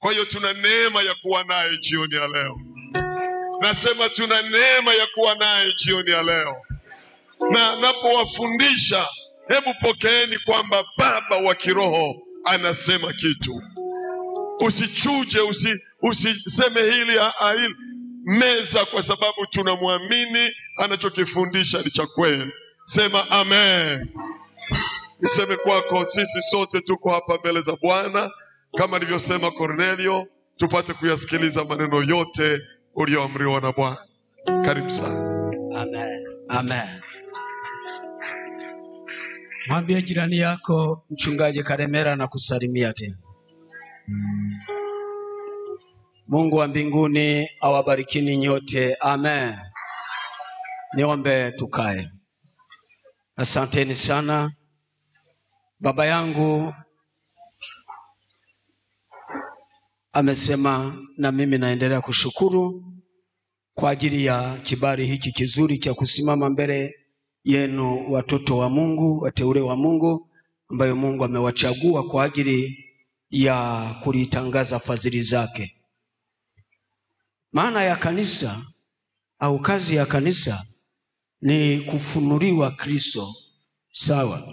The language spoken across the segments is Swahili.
Kwa hiyo tuna neema ya kuwa naye jioni ya leo. Nasema tuna neema ya kuwa naye jioni ya leo. Na napowafundisha, hebu pokeeni kwamba baba wa kiroho anasema kitu. Usichuje, usiseme hili meza, kwa sababu tunamwamini anachokifundisha ni cha kweli. Sema amen. Niseme kwako, sisi sote tuko hapa mbele za Bwana kama alivyosema Cornelio, tupate kuyasikiliza maneno yote uliyoamriwa na Bwana. Karibu sana. Amen. Amen. Mwambie jirani yako, mchungaji Karemera na kusalimia tena. Mungu wa mbinguni awabarikini nyote. Amen. Niombe tukae. Asanteni sana. Baba yangu amesema na mimi naendelea kushukuru kwa ajili ya kibali hiki kizuri cha kusimama mbele yenu, watoto wa Mungu, wateule wa Mungu, ambayo Mungu amewachagua kwa ajili ya kulitangaza fadhili zake. Maana ya kanisa au kazi ya kanisa ni kufunuliwa Kristo, sawa,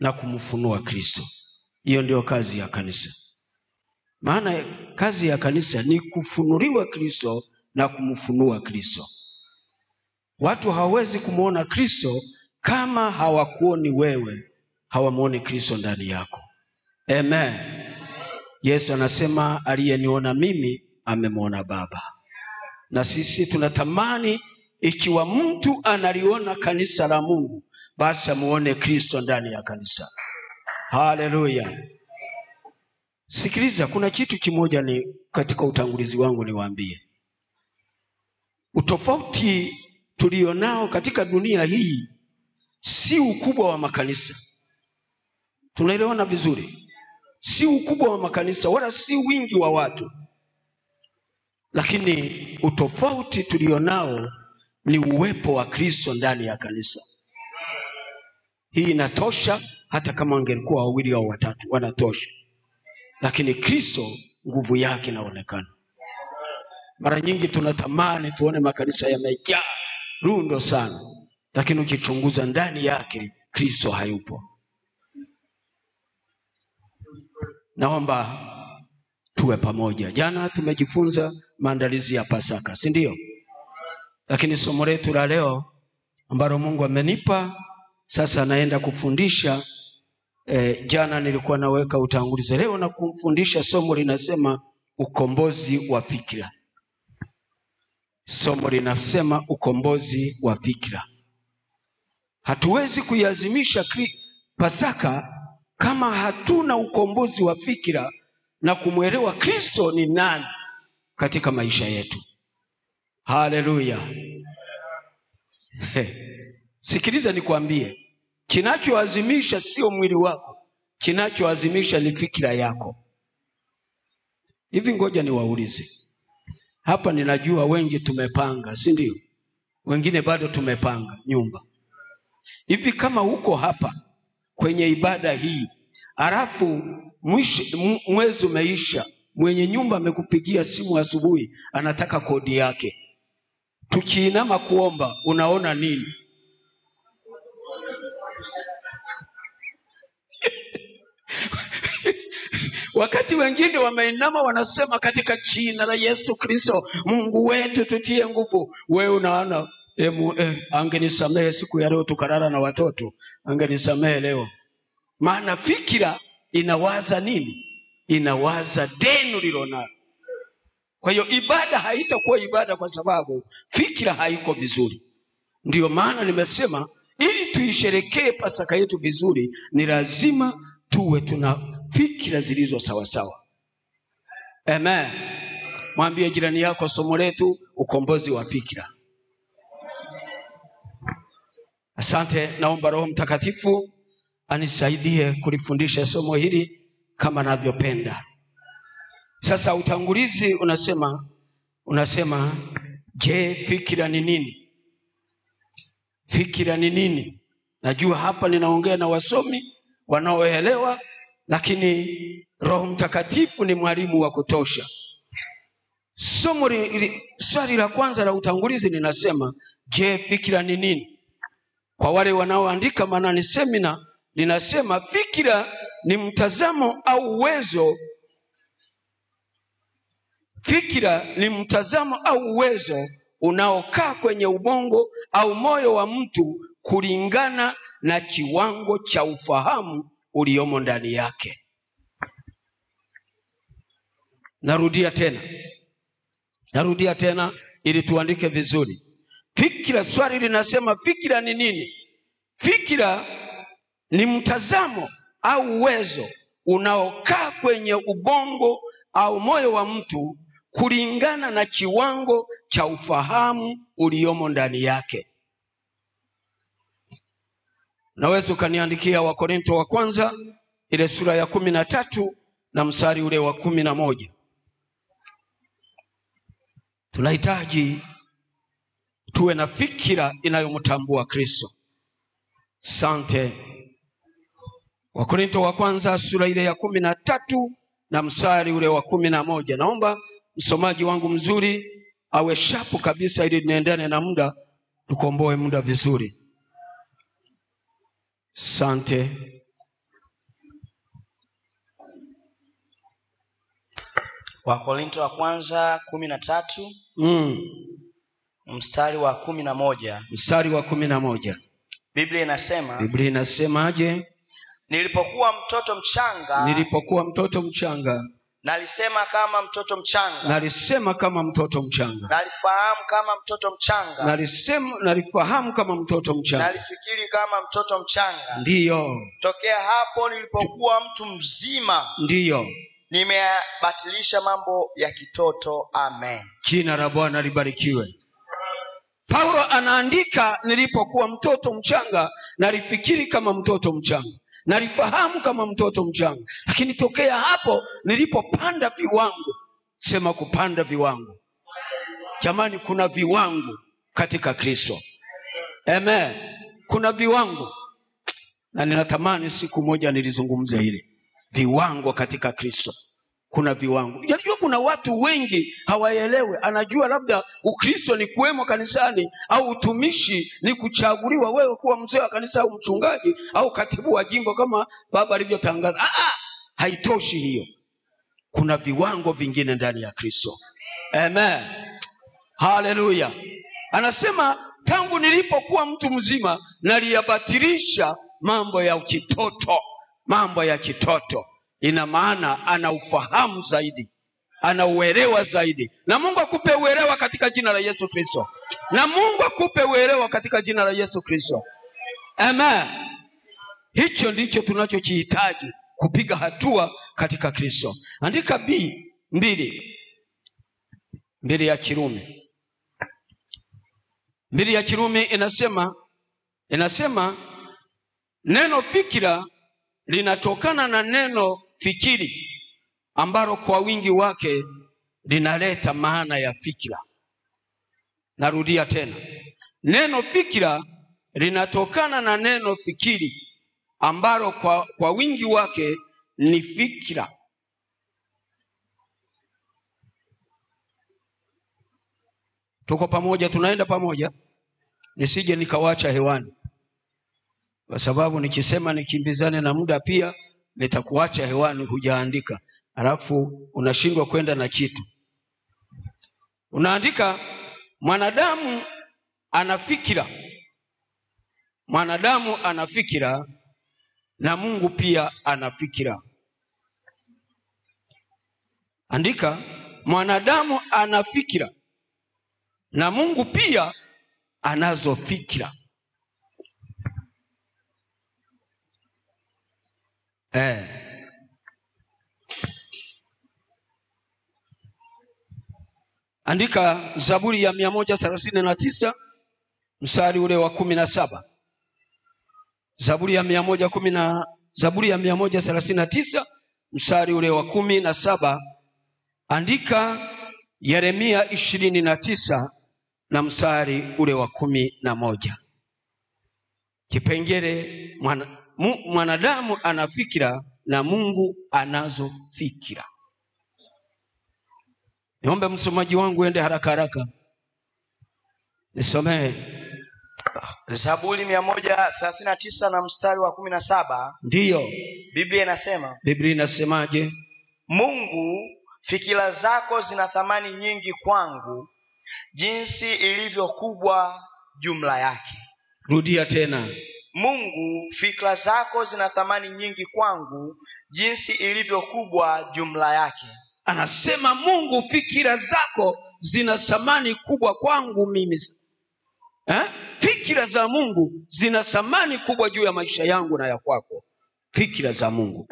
na kumfunua Kristo. Hiyo ndio kazi ya kanisa. Maana kazi ya kanisa ni kufunuliwa Kristo na kumfunua Kristo. Watu hawawezi kumuona Kristo kama hawakuoni wewe, hawamuoni Kristo ndani yako. Amen. Yesu anasema aliyeniona mimi amemuona Baba. Na sisi tunatamani ikiwa mtu analiona kanisa la Mungu, basi amuone Kristo ndani ya kanisa. Haleluya. Sikiliza, kuna kitu kimoja ni katika utangulizi wangu niwaambie. Utofauti tulionao katika dunia hii si ukubwa wa makanisa. Tunaelewana vizuri? Si ukubwa wa makanisa wala si wingi wa watu. Lakini utofauti tulionao ni uwepo wa Kristo ndani ya kanisa. Hii inatosha, hata kama wangelikuwa wawili au watatu wanatosha. Lakini Kristo nguvu yake inaonekana. Mara nyingi tunatamani tuone makanisa yamejaa rundo sana, lakini ukichunguza ndani yake Kristo hayupo. Naomba tuwe pamoja. Jana tumejifunza maandalizi ya Pasaka, si ndio? Lakini somo letu la leo ambalo Mungu amenipa sasa naenda kufundisha. Jana nilikuwa naweka utangulizi, leo na kumfundisha somo linasema ukombozi wa fikra. Somo linasema ukombozi wa fikra. Hatuwezi kuiazimisha Pasaka kama hatuna ukombozi wa fikra na kumwelewa Kristo ni nani katika maisha yetu. Haleluya. Sikiliza nikwambie, kinachoazimisha sio mwili wako, kinachoazimisha ni fikra yako. Hivi ngoja niwaulize. Hapa ninajua wengi tumepanga, si ndio? Wengine bado tumepanga nyumba. Hivi kama uko hapa kwenye ibada hii, alafu mwezi umeisha, mwenye nyumba amekupigia simu asubuhi anataka kodi yake, tukiinama kuomba, unaona nini? Wakati wengine wameinama wanasema katika jina la Yesu Kristo Mungu wetu tutie nguvu, wewe unaona angenisamehe siku ya leo tukalala na watoto, angenisamehe leo. Maana fikira inawaza nini? Inawaza deni lilonalo. Kwa hiyo ibada haitakuwa ibada kwa sababu fikira haiko vizuri. Ndiyo maana nimesema ili tuisherekee Pasaka yetu vizuri ni lazima tuwe tuna fikira zilizo sawa sawa. Amen. Mwambie jirani yako, somo letu ukombozi wa fikira. Asante. Naomba Roho Mtakatifu anisaidie kulifundisha somo hili kama navyopenda. Sasa utangulizi unasema je, fikira ni nini? Fikira ni nini? Najua hapa ninaongea na wasomi wanaoelewa, lakini Roho Mtakatifu ni mwalimu wa kutosha. Swali la kwanza la utangulizi linasema, je, fikira ni nini? Kwa wale wanaoandika Manani Semina linasema fikira ni mtazamo au uwezo. Fikira ni mtazamo au uwezo unaokaa kwenye ubongo au moyo wa mtu kulingana na kiwango cha ufahamu uliomo ndani yake. Narudia tena ili tuandike vizuri. Fikira, swali linasema fikira ni nini? Fikira ni mtazamo au uwezo unaokaa kwenye ubongo au moyo wa mtu kulingana na kiwango cha ufahamu uliomo ndani yake. Naweza ukaniandikia Wakorintho wa kwanza ile sura ya 13 na mstari ule wa 11. Tunahitaji tuwe na fikira inayomtambua Kristo. Asante. Wakorintho wa kwanza sura ile ya 13 na mstari ule wa 11. Naomba msomaji wangu mzuri awe shapu kabisa ili niendane na muda, tukomboe muda vizuri. Asante. Wakorintho wa kwanza 13 mstari wa 11. Mstari wa 11. Biblia inasemaje? Nilipokuwa mtoto mchanga nalisema kama mtoto mchanga, nalifahamu kama mtoto mchanga, nalifikiri kama mtoto mchanga. Ndiyo. Tokea hapo nilipokuwa mtu mzima, ndiyo, nimebatilisha mambo ya kitoto. Amen. Jina la Bwana libarikiwe. Paulo anaandika, nilipokuwa mtoto mchanga nalifikiri kama mtoto mchanga, nalifahamu kama mtoto mchanga, lakini tokea hapo nilipopanda viwango. Sema kupanda viwango. Jamani, kuna viwango katika Kristo. Amen. Kuna viwango, na ninatamani siku moja nilizungumze hili. Viwango katika Kristo. Kuna viwango. Unajua kuna watu wengi hawaelewe. Anajua labda Ukristo ni kuwemo kanisani, au utumishi ni kuchaguliwa wewe kuwa mzee wa kanisa au mchungaji au katibu wa jimbo kama baba alivyotangaza. Haitoshi hiyo. Kuna viwango vingine ndani ya Kristo. Amen. Haleluya. Anasema tangu nilipokuwa mtu mzima naliyabatilisha mambo ya kitoto. Mambo ya kitoto. Ina maana ana ufahamu zaidi, ana uelewa zaidi. Na Mungu akupe uelewa katika jina la Yesu Kristo. Amen. Hicho ndicho tunachokihitaji, kupiga hatua katika Kristo. Andika mbili ya Kirumi. 2 ya Kirumi inasema neno fikira linatokana na neno fikiri, ambalo kwa wingi wake linaleta maana ya fikira. Narudia tena. Neno fikira linatokana na neno fikiri, ambalo kwa wingi wake ni fikira. Tuko pamoja, tunaenda pamoja. Nisije nikawacha hewani, kwa sababu nikisema nikimbizane na muda pia nitakuacha hewani hujaandika, alafu unashindwa kwenda na kitu. Unaandika mwanadamu ana fikira na Mungu pia ana fikira. Andika mwanadamu ana fikira na Mungu pia anazo fikira. Andika Zaburi ya 139 mstari ule wa 17. Zaburi ya 139 mstari ule wa 17. Andika Yeremia 29 na mstari ule wa 11. Kipengele mwanadamu ana fikira na Mungu anazo fikira. Niombe msomaji wangu ende haraka haraka nisomee Zaburi 139 na mstari wa 17. Ndiyo. Biblia inasema. Biblia inasemaje? Mungu, fikira zako zina thamani nyingi kwangu, jinsi ilivyo kubwa jumla yake. Rudia tena. Mungu, fikra zako zina thamani nyingi kwangu, jinsi ilivyo kubwa jumla yake. Anasema Mungu, fikira zako zina thamani kubwa kwangu mimi. Fikira za Mungu zina thamani kubwa juu ya maisha yangu na ya kwako. Fikira za Mungu.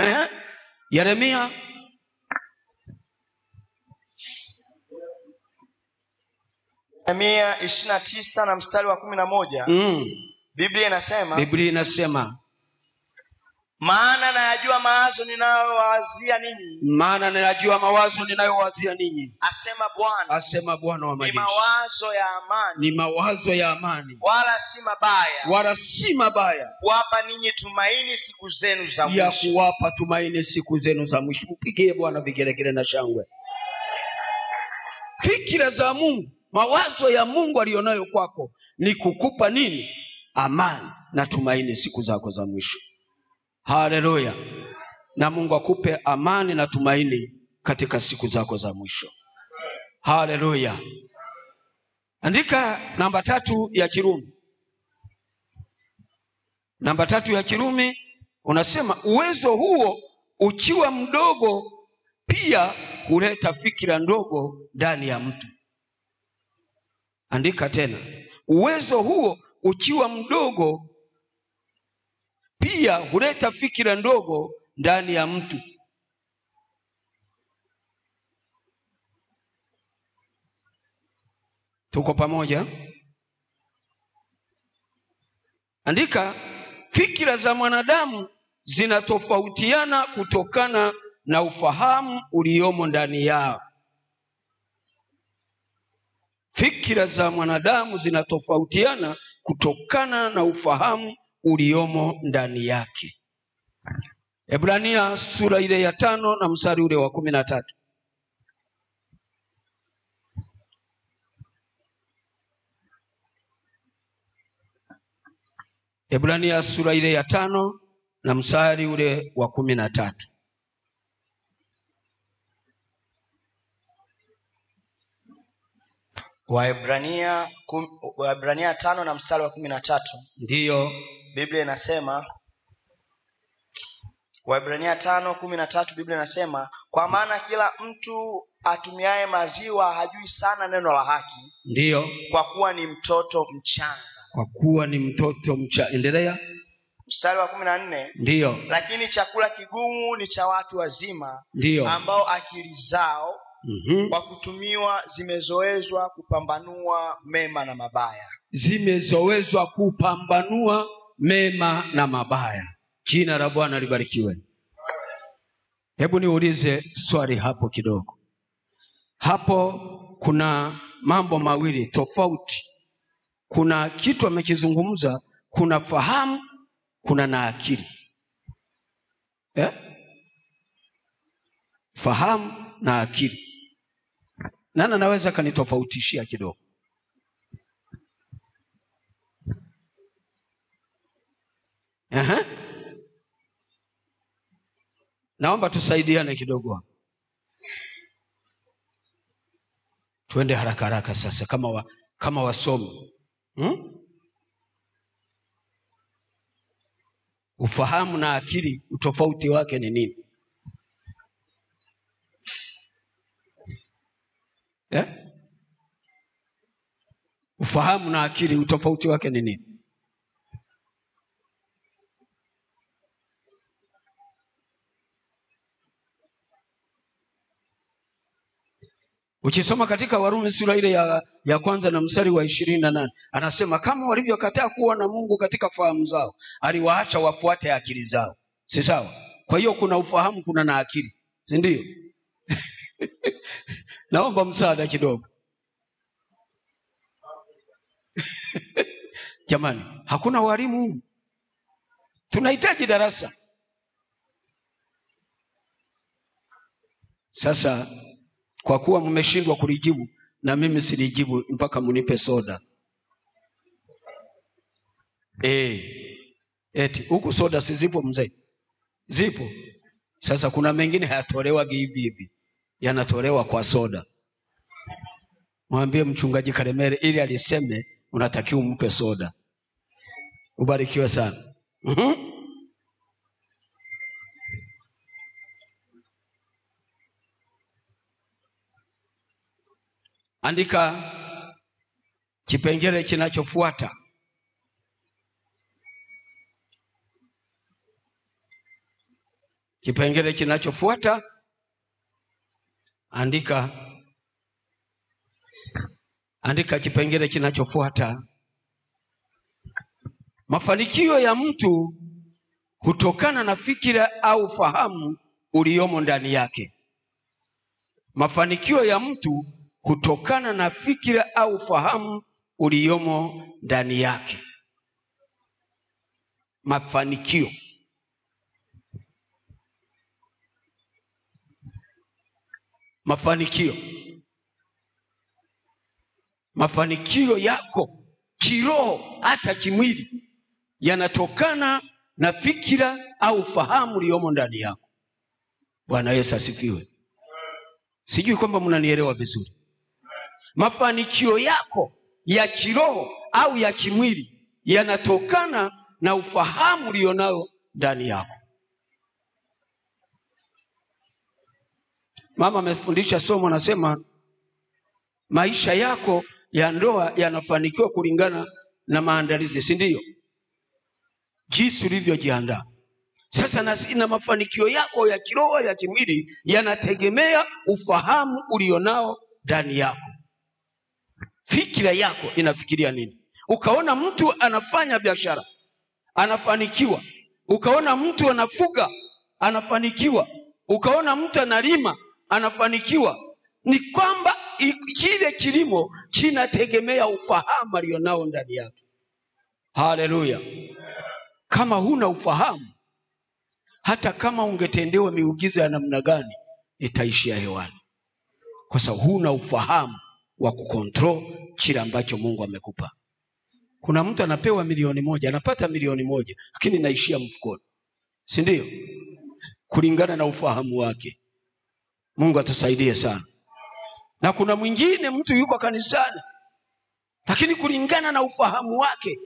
Yeremia 29 na mstari wa 11. Biblia inasema. Maana nayajua mawazo ninayowazia ninyi. Maana nayajua mawazo ninayowazia ninyi. Asema Bwana. Asema Bwana wa majeshi. Ni mawazo ya amani. Ni mawazo ya amani. Wala si mabaya. Wala si mabaya. Kuwapa ninyi tumaini siku zenu za mwisho. Ya kuwapa tumaini siku zenu za mwisho. Mpigie Bwana vigelegele na shangwe. Fikira za Mungu, mawazo ya Mungu alionayo kwako ni kukupa nini? Amani na tumaini siku zako za mwisho. Haleluya. Na Mungu akupe amani na tumaini katika siku zako za mwisho. Haleluya. Andika namba 3 ya Kirumi. Namba 3 ya Kirumi unasema uwezo huo ukiwa mdogo pia huleta fikira ndogo ndani ya mtu. Andika tena. Uwezo huo ukiwa mdogo pia huleta fikira ndogo ndani ya mtu. Tuko pamoja? Andika, fikira za mwanadamu zinatofautiana kutokana na ufahamu uliomo ndani yao. Fikira za mwanadamu zinatofautiana kutokana na ufahamu uliomo ndani yake. Ebrania sura ile ya 5 na mstari ule wa 13. Ebrania sura ile ya 5 na mstari ule wa 13. Waebrania 5 na mstari wa 13. Ndiyo. Biblia inasema, Waebrania 5:13, Biblia inasema, kwa maana kila mtu atumiaye maziwa hajui sana neno la haki. Ndiyo. Kwa kuwa ni mtoto mchanga. Kwa kuwa ni mtoto mchanga. Endelea. Mstari wa 14. Ndiyo. Lakini chakula kigumu ni cha watu wazima. Ndiyo. Ambao akili zao kwa kutumiwa zimezoezwa kupambanua mema na mabaya. Zimezoezwa kupambanua mema na mabaya. Jina la Bwana libarikiwe. Hebu niulize swali hapo kidogo. Hapo kuna mambo mawili tofauti. Kuna kitu amekizungumza, kuna fahamu, kuna na akili. Fahamu na akili. Nani anaweza kanitofautishia kidogo? Naomba tusaidiane kidogo. Tuende haraka haraka sasa kama wasomi. Ufahamu na akili utofauti wake ni nini? Ufahamu na akili utofauti wake ni nini? Ukisoma katika Warumi sura ile ya kwanza na mstari wa 28, anasema kama walivyokataa kuwa na Mungu katika fahamu zao, aliwaacha wafuate akili zao. Si sawa? Kwa hiyo kuna ufahamu, kuna na akili. Si ndio? Naomba msaada kidogo. Jamani, hakuna walimu. Tunahitaji darasa. Sasa kwa kuwa mmeshindwa kulijibu, na mimi silijibu mpaka munipe soda. Eti huku soda si zipo mzee? Zipo. Sasa kuna mengine hayatolewa hivi hivi, yanatolewa kwa soda. Mwambie mchungaji Karemere ili aliseme unatakiwa umpe soda. Ubarikiwe sana. Andika kipengele kinachofuata. Kipengele kinachofuata, andika kipengele kinachofuata. Mafanikio ya mtu hutokana na fikira au fahamu uliomo ndani yake. Mafanikio ya mtu hutokana na fikira au fahamu uliomo ndani yake. Mafanikio. Mafanikio yako kiroho hata kimwili yanatokana na fikira au fahamu uliomo ndani yako. Bwana Yesu asifiwe. Sijui kwamba mnanielewa vizuri. Mafanikio yako ya kiroho au ya kimwili yanatokana na ufahamu ulionao ndani yako. Mama amefundisha somo, anasema maisha yako ya ndoa yanafanikiwa kulingana na maandalizi, si ndio? Jinsi ulivyojiandaa. Sasa na mafanikio yako ya kiroho ya kimwili yanategemea ufahamu ulionao ndani yako. Fikira yako inafikiria nini? Ukaona mtu anafanya biashara, anafanikiwa. Ukaona mtu anafuga, anafanikiwa. Ukaona mtu analima, anafanikiwa. Ni kwamba kile kilimo kinategemea ufahamu alionao ndani yake. Haleluya. Kama huna ufahamu, hata kama ungetendewa miujiza ya namna gani, itaishia hewani, kwa sababu huna ufahamu wa kukontrol kile ambacho Mungu amekupa. Kuna mtu anapewa milioni moja, anapata milioni moja, lakini inaishia mfukoni, si ndio? Kulingana na ufahamu wake. Mungu atusaidie sana. Na kuna mwingine mtu yuko kanisani, lakini kulingana na ufahamu wake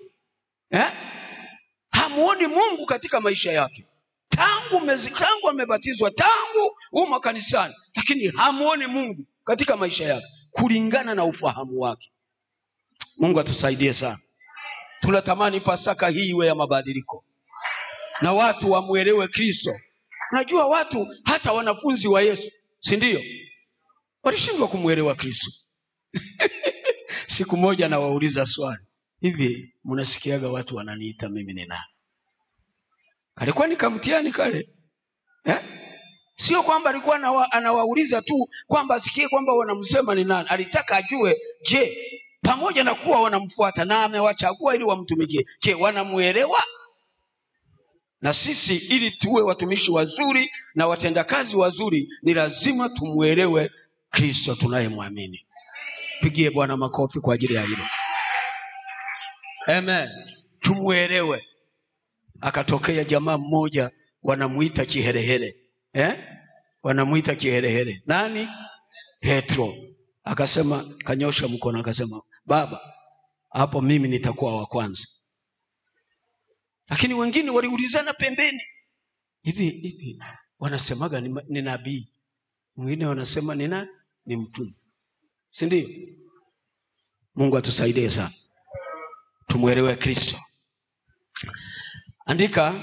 hamuoni Mungu katika maisha yake. Tangu amebatizwa, tangu umo kanisani, lakini hamuoni Mungu katika maisha yake kulingana na ufahamu wake. Mungu atusaidie sana. Tunatamani Pasaka hii iwe ya mabadiliko na watu wamuelewe Kristo. Unajua watu, hata wanafunzi wa Yesu, si ndio, walishindwa kumuelewa Kristo. Siku moja nawauliza swali, hivi mnasikiaga watu wananiita mimi ni nani? Alikuwa ni kamtiani kale. Sio kwamba alikuwa anawauliza tu kwamba asikie kwamba wanamsema ni nani. Alitaka ajue, je, pamoja na kuwa wanamfuata na amewachagua ili wamtumikie, je, wanamuelewa? Na sisi ili tuwe watumishi wazuri na watendakazi wazuri, ni lazima tumuelewe Kristo tunayemwamini. Pigie Bwana makofi kwa ajili ya hilo. Amen. Tumuelewe. Akatokea jamaa mmoja wanamuita kiherehere. Wanamuita kiherehere. Nani? Petro. Akasema, kanyosha mkono akasema, baba, hapo mimi nitakuwa wa kwanza. Lakini wengine waliulizana pembeni, hivi wanasemaga ni nabii, wengine wanasema ni nani? Ni mtume, si ndio? Mungu atusaidie sana tumuelewe Kristo. Andika,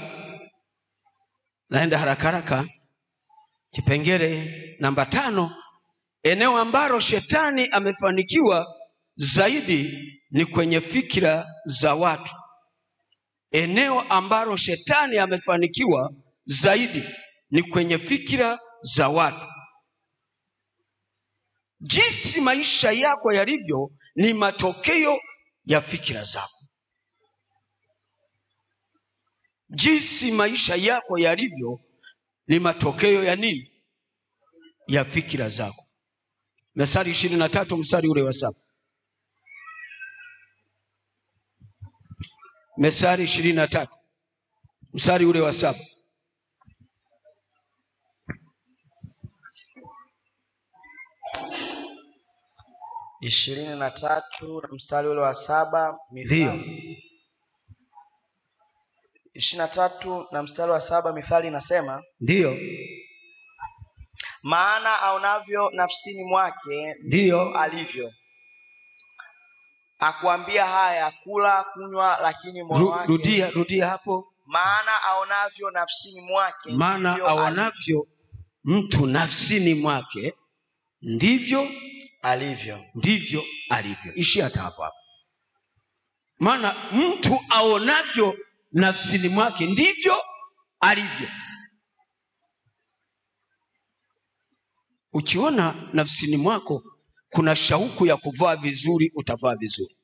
naenda haraka. Kipengele namba 5, eneo ambalo shetani amefanikiwa zaidi ni kwenye fikira za watu. Eneo ambalo shetani amefanikiwa zaidi ni kwenye fikira za watu. Jinsi maisha yako yalivyo ni matokeo ya fikira zako. Jinsi maisha yako yalivyo ni matokeo ya nini? ya fikira zako. Mithali 23 mstari ule wa 7. Mithali 23 mstari ule wa 7. Ishirini na tatu na mstari ule wa 7. Ndio. 23 na mstari wa 7 Mithali inasema, ndio, maana aonavyo nafsini mwake ndio alivyo. Akuambia haya, kula kunywa, lakini moyo wake. Rudia hapo. Maana aonavyo nafsini mwake, maana aonavyo mtu nafsini mwake ndivyo alivyo. Ishi hata hapo. Maana mtu aonavyo nafsini mwake ndivyo alivyo. Ukiona nafsini mwako kuna shauku ya kuvaa vizuri, utavaa vizuri.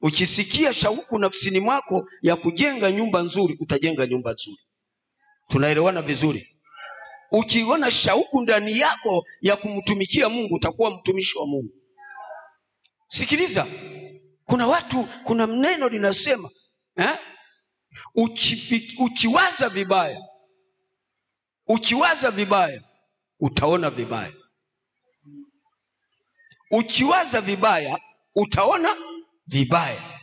Ukisikia shauku nafsini mwako ya kujenga nyumba nzuri, utajenga nyumba nzuri. Tunaelewana vizuri? Ukiona shauku ndani yako ya kumtumikia Mungu, utakuwa mtumishi wa Mungu. Sikiliza, kuna watu, kuna neno linasema ukiwaza vibaya utaona vibaya. Ukiwaza vibaya utaona vibaya,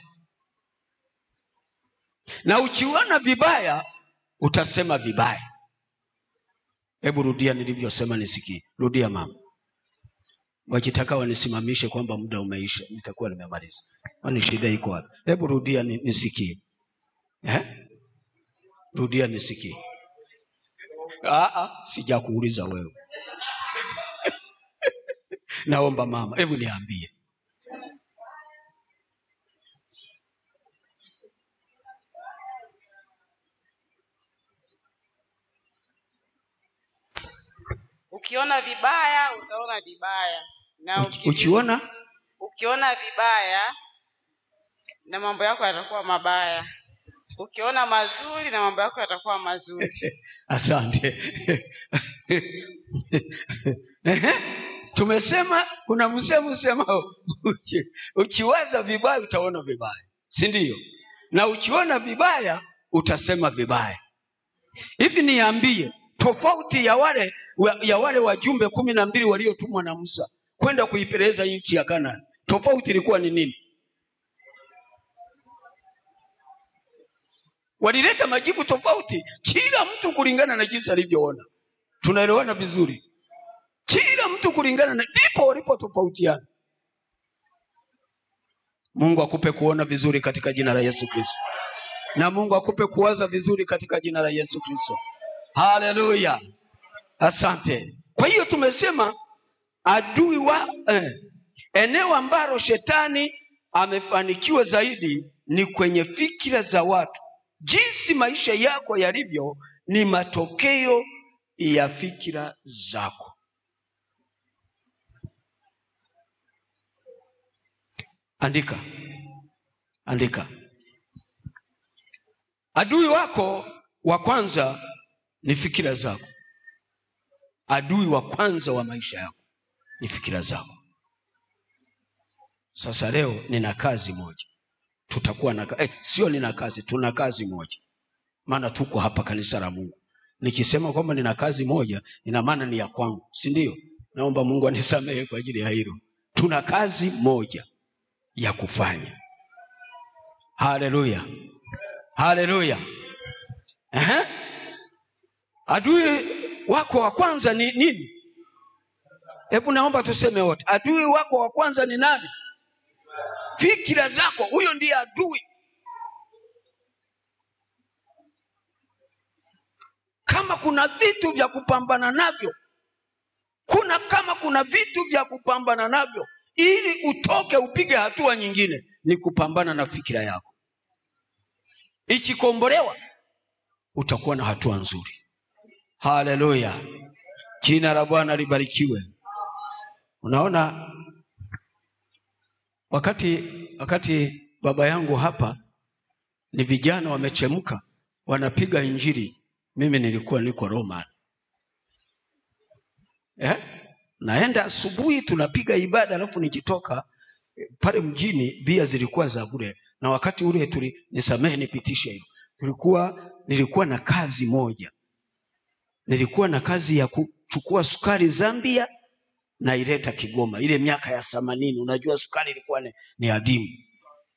na ukiona vibaya utasema vibaya. Hebu rudia nilivyosema nisikie. Rudia mama. Wakitaka wanisimamishe kwamba muda umeisha, nitakuwa nimemaliza. Kwani shida iko wapi? Hebu rudia nisikie. Rudia nisikie. Sijakuuliza wewe. Naomba mama, hebu niambie. Ukiona vibaya utaona vibaya, na ukiona vibaya na mambo yako yatakuwa mabaya. Ukiona mazuri na mambo yako yatakuwa mazuri. Asante. Tumesema kuna msemo usemao ukiwaza vibaya utaona vibaya, si ndio? Na ukiona vibaya utasema vibaya. Hivi niambie, tofauti ya wale wajumbe 12 waliotumwa na Musa kwenda kuipeleleza nchi ya Kanaani, tofauti ilikuwa ni nini? Walileta majibu tofauti, kila mtu kulingana na jinsi alivyoona. Tunaelewana vizuri? Kila mtu kulingana na, ndipo walipo tofautiana. Mungu akupe kuona vizuri katika jina la Yesu Kristo. Na Mungu akupe kuwaza vizuri katika jina la Yesu Kristo. Haleluya. Asante. Kwa hiyo tumesema adui wa eneo ambalo shetani amefanikiwa zaidi ni kwenye fikira za watu. Jinsi maisha yako yalivyo ni matokeo ya fikira zako. Andika. Adui wako wa kwanza ni fikira zako. Adui wa kwanza wa maisha yako ni fikira zako. Sasa leo nina kazi moja. Tutakuwa na sio nina kazi, tuna kazi moja. Maana tuko hapa kanisa la Mungu. Nikisema kwamba nina kazi moja, ina maana ni ya kwangu, si ndio? Naomba Mungu anisamehe kwa ajili ya hilo. Tuna kazi moja ya kufanya. Haleluya. Haleluya. Adui wako wa kwanza ni nini? Hebu naomba tuseme wote. Adui wako wa kwanza ni nani? Fikira zako. Huyo ndiye adui. Kama kuna vitu vya kupambana navyo, kama kuna vitu vya kupambana navyo ili utoke upige hatua nyingine, ni kupambana na fikira yako. Ikikombolewa utakuwa na hatua nzuri. Haleluya. Jina la Bwana libarikiwe. Unaona, wakati baba yangu hapa ni vijana wamechemka wanapiga injili, mimi nilikuwa niko Roma. Naenda asubuhi, tunapiga ibada, alafu nikitoka pale mjini bia zilikuwa za bure. Na wakati ule nisamehe nipitishe hiyo. Nilikuwa na kazi moja. Nilikuwa na kazi ya kuchukua sukari Zambia na ileta Kigoma. Ile miaka ya 80, unajua sukari ilikuwa ni adimu.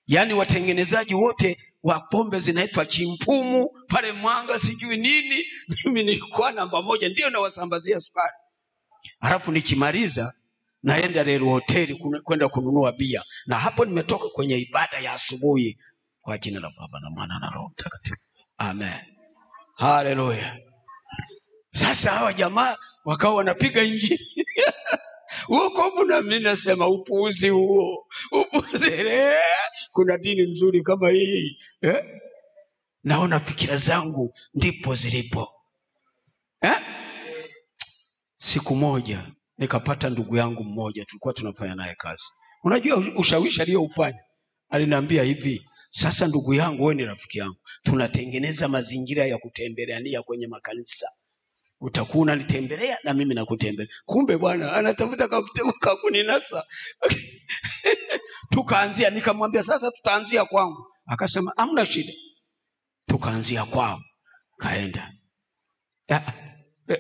Yaani watengenezaji wote wa pombe zinaitwa Chimpumu pale Mwanga sijui nini, mimi nilikuwa namba 1 ndio nawasambazia sukari. Alafu nikimaliza naenda Lelu hoteli kwenda kununua bia. Na hapo nimetoka kwenye ibada ya asubuhi. Kwa jina la Baba na Mwana na Roho Mtakatifu. Amen. Haleluya. Sasa hawa jamaa wakawa wanapiga injili. Huko na mimi nasema upuuzi huo. Upuuzi. Kuna dini nzuri kama hii. Naona fikira zangu ndipo zilipo. Siku moja nikapata ndugu yangu mmoja, tulikuwa tunafanya naye kazi. Unajua ushawishi aliyoufanya? Aliniambia hivi, sasa ndugu yangu, wewe ni rafiki yangu, tunatengeneza mazingira ya kutembeleania kwenye makanisa. Utakuwa unanitembelea na mimi nakutembelea. Kumbe bwana anatafuta kamtego kuninasa. Tukaanzia, nikamwambia sasa tutaanzia kwangu. Akasema hamna shida. Tukaanzia kwao. Kaenda.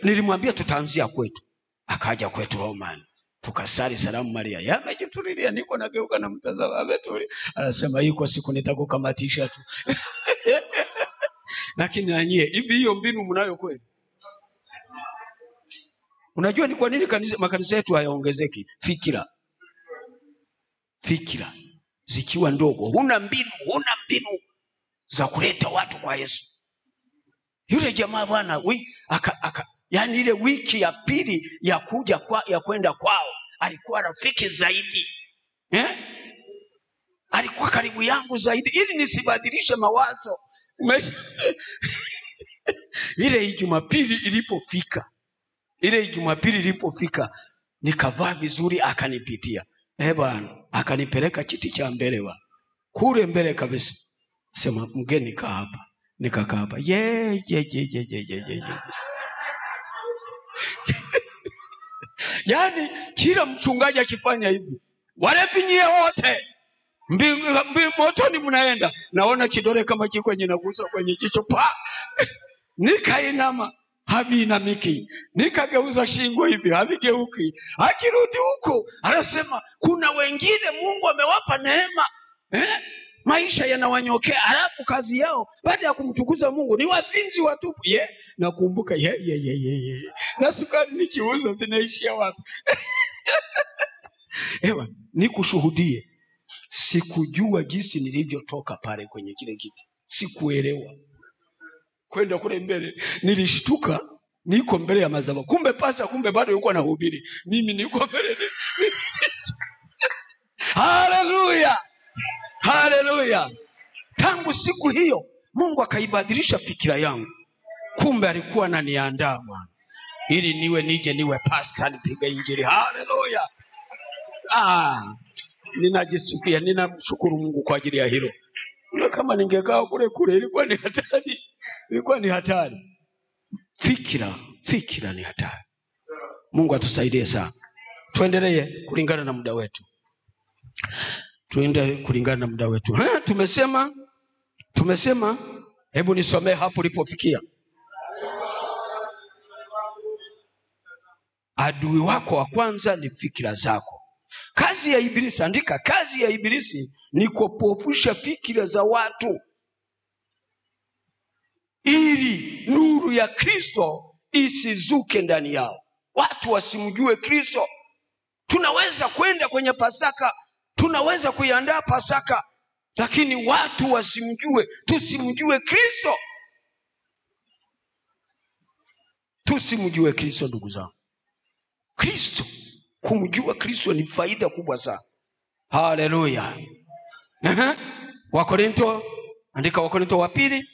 Nilimwambia tutaanzia kwetu. Akaja kwetu Roman. Tukasali salamu Maria. Yamejitulilia, niko nageuka na mtazama ametuli. Anasema yuko siku nitakukamatisha tu. Lakini na nyie, hivi hiyo mbinu mnayo kweli? Unajua ni kwa nini makanisa yetu hayaongezeki? Fikira zikiwa ndogo, huna mbinu za kuleta watu kwa Yesu. Yule jamaa bwana, yani ile wiki ya pili ya kwenda kwao alikuwa rafiki zaidi. Alikuwa karibu yangu zaidi ili nisibadilishe mawazo. Ile Jumapili ilipofika, nikavaa vizuri, akanipitia. Bwana, akanipeleka kiti cha mbele kule mbele kabisa. Sema mgeni kaa hapa. Nikakaa hapa. Yaani kila mchungaji akifanya hivi, walevi nyie wote motoni mnaenda. Naona kidole kama kiko kwenye nagusa kwenye jicho pa. Nikainama, haviinamiki. Nikageuza shingo hivi, havigeuki. Akirudi huko anasema kuna wengine Mungu amewapa neema, maisha yanawanyokea, alafu kazi yao baada ya kumtukuza Mungu ni wazinzi watupu. Nakumbuka na sukari nikiuza zinaishia wapi? Ewa, nikushuhudie, sikujua jinsi nilivyotoka pale kwenye kile kiti. Sikuelewa. Kwenda kule mbele, nilishtuka niko mbele ya madhabahu. Kumbe bado yuko anahubiri. Mimi niko mbele. Haleluya. Haleluya. Tangu siku hiyo Mungu akaibadilisha fikira yangu. Kumbe alikuwa ananiandaa Bwana ili nije pastor, nipige injili. Haleluya. Ninajisikia, ninamshukuru Mungu kwa ajili ya hilo. Kama ningekaa kule ilikuwa ni hatari. Fikira ni hatari. Mungu atusaidie sana. Tuendelee kulingana na muda wetu. Tumesema hebu nisomee hapo ulipofikia. Adui wako wa kwanza ni fikira zako. Kazi ya Ibilisi, andika, kazi ya Ibilisi ni kupofusha fikira za watu ili nuru ya Kristo isizuke ndani yao. Watu wasimjue Kristo. Tunaweza kwenda kwenye Pasaka, tunaweza kuiandaa Pasaka, lakini watu tusimjue Kristo. Tusimjue Kristo ndugu zangu. Kumjua Kristo ni faida kubwa sana. Haleluya. Andika Wakorintho wa pili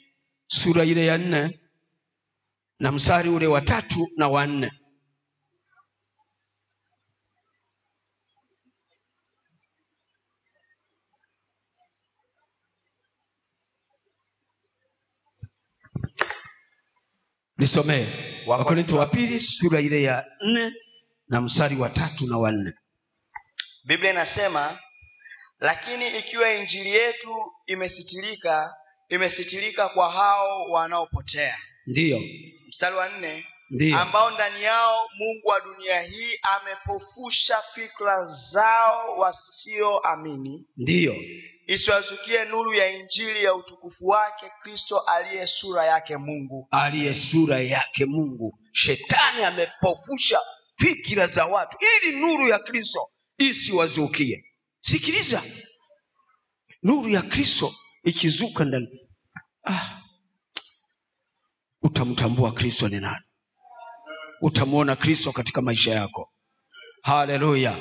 sura ile ya 4 na mstari ule wa 3 na wa 4. Nisomee Wakorintho wa pili sura ile ya 4 na mstari wa 3 na 4. Biblia inasema, lakini ikiwa injili yetu imesitirika kwa hao wanaopotea. Ndiyo. Mstari wa 4, ndiyo, ambao ndani yao Mungu wa dunia hii amepofusha fikra zao wasioamini. Ndiyo. Isiwazukie nuru ya injili ya utukufu wake Kristo aliye sura yake Mungu. Aliye sura yake Mungu. Shetani amepofusha fikra za watu ili nuru ya Kristo isiwazukie. Sikiliza. Nuru ya Kristo ikizuka ndani, utamtambua Kristo ni nani. Utamuona Kristo katika maisha yako. Haleluya.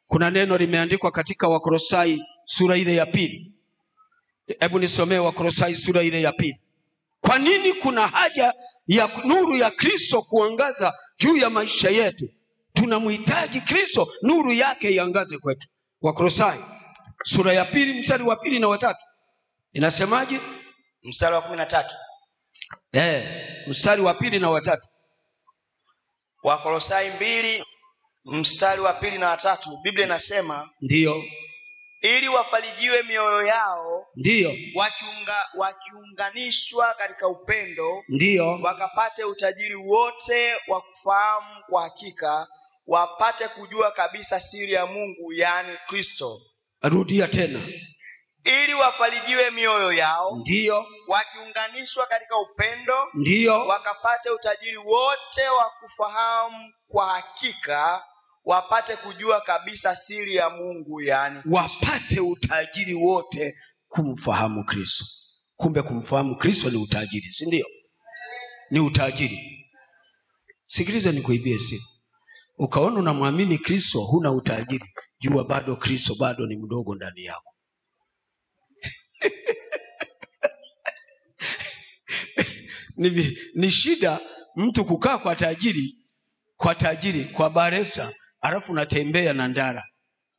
Kuna neno limeandikwa katika Wakolosai sura ile ya 2. Hebu nisomee Wakolosai sura ile ya 2. Kwa nini kuna haja ya nuru ya Kristo kuangaza juu ya maisha yetu? Tunamhitaji Kristo, nuru yake iangaze kwetu. Wakolosai sura ya 2 mstari wa 2 na wa 3. Inasemaje? Mstari wa 13. Mstari wa 2 na wa 3. Wakolosai 2 mstari wa 2 na wa 3. Biblia inasema, ndiyo, ili wafarijiwe mioyo yao, ndiyo, wakiunganishwa katika upendo, ndiyo, wakapate utajiri wote wa kufahamu kwa hakika, wapate kujua kabisa siri ya Mungu, yani Kristo. Rudia tena. Ili wafarijiwe mioyo yao, ndiyo, wakiunganishwa katika upendo, ndiyo, wakapate utajiri wote wa kufahamu kwa hakika, wapate kujua kabisa siri ya Mungu, yani wapate utajiri wote kumfahamu Kristo. Kumbe kumfahamu Kristo ni utajiri, si ndio? Ni utajiri. Sikiliza nikuibie siri. Ukaona unamwamini Kristo huna utajiri, jua bado Kristo bado ni mdogo ndani yako. Ni shida mtu kukaa kwa tajiri kwa baresa, alafu unatembea na ndara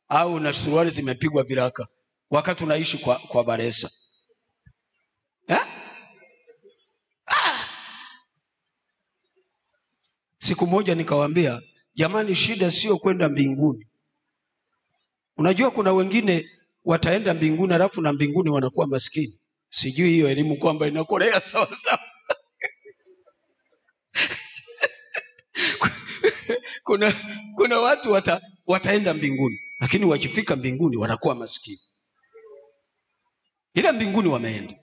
au na suruali zimepigwa viraka wakati unaishi kwa baresa. Siku moja nikawaambia, jamani, shida sio kwenda mbinguni. Unajua kuna wengine wataenda mbinguni alafu na mbinguni wanakuwa maskini. Sijui hiyo elimu kwamba inakolea sawa sawa. Kuna watu wataenda mbinguni lakini wakifika mbinguni wanakuwa maskini. Ila mbinguni wameenda.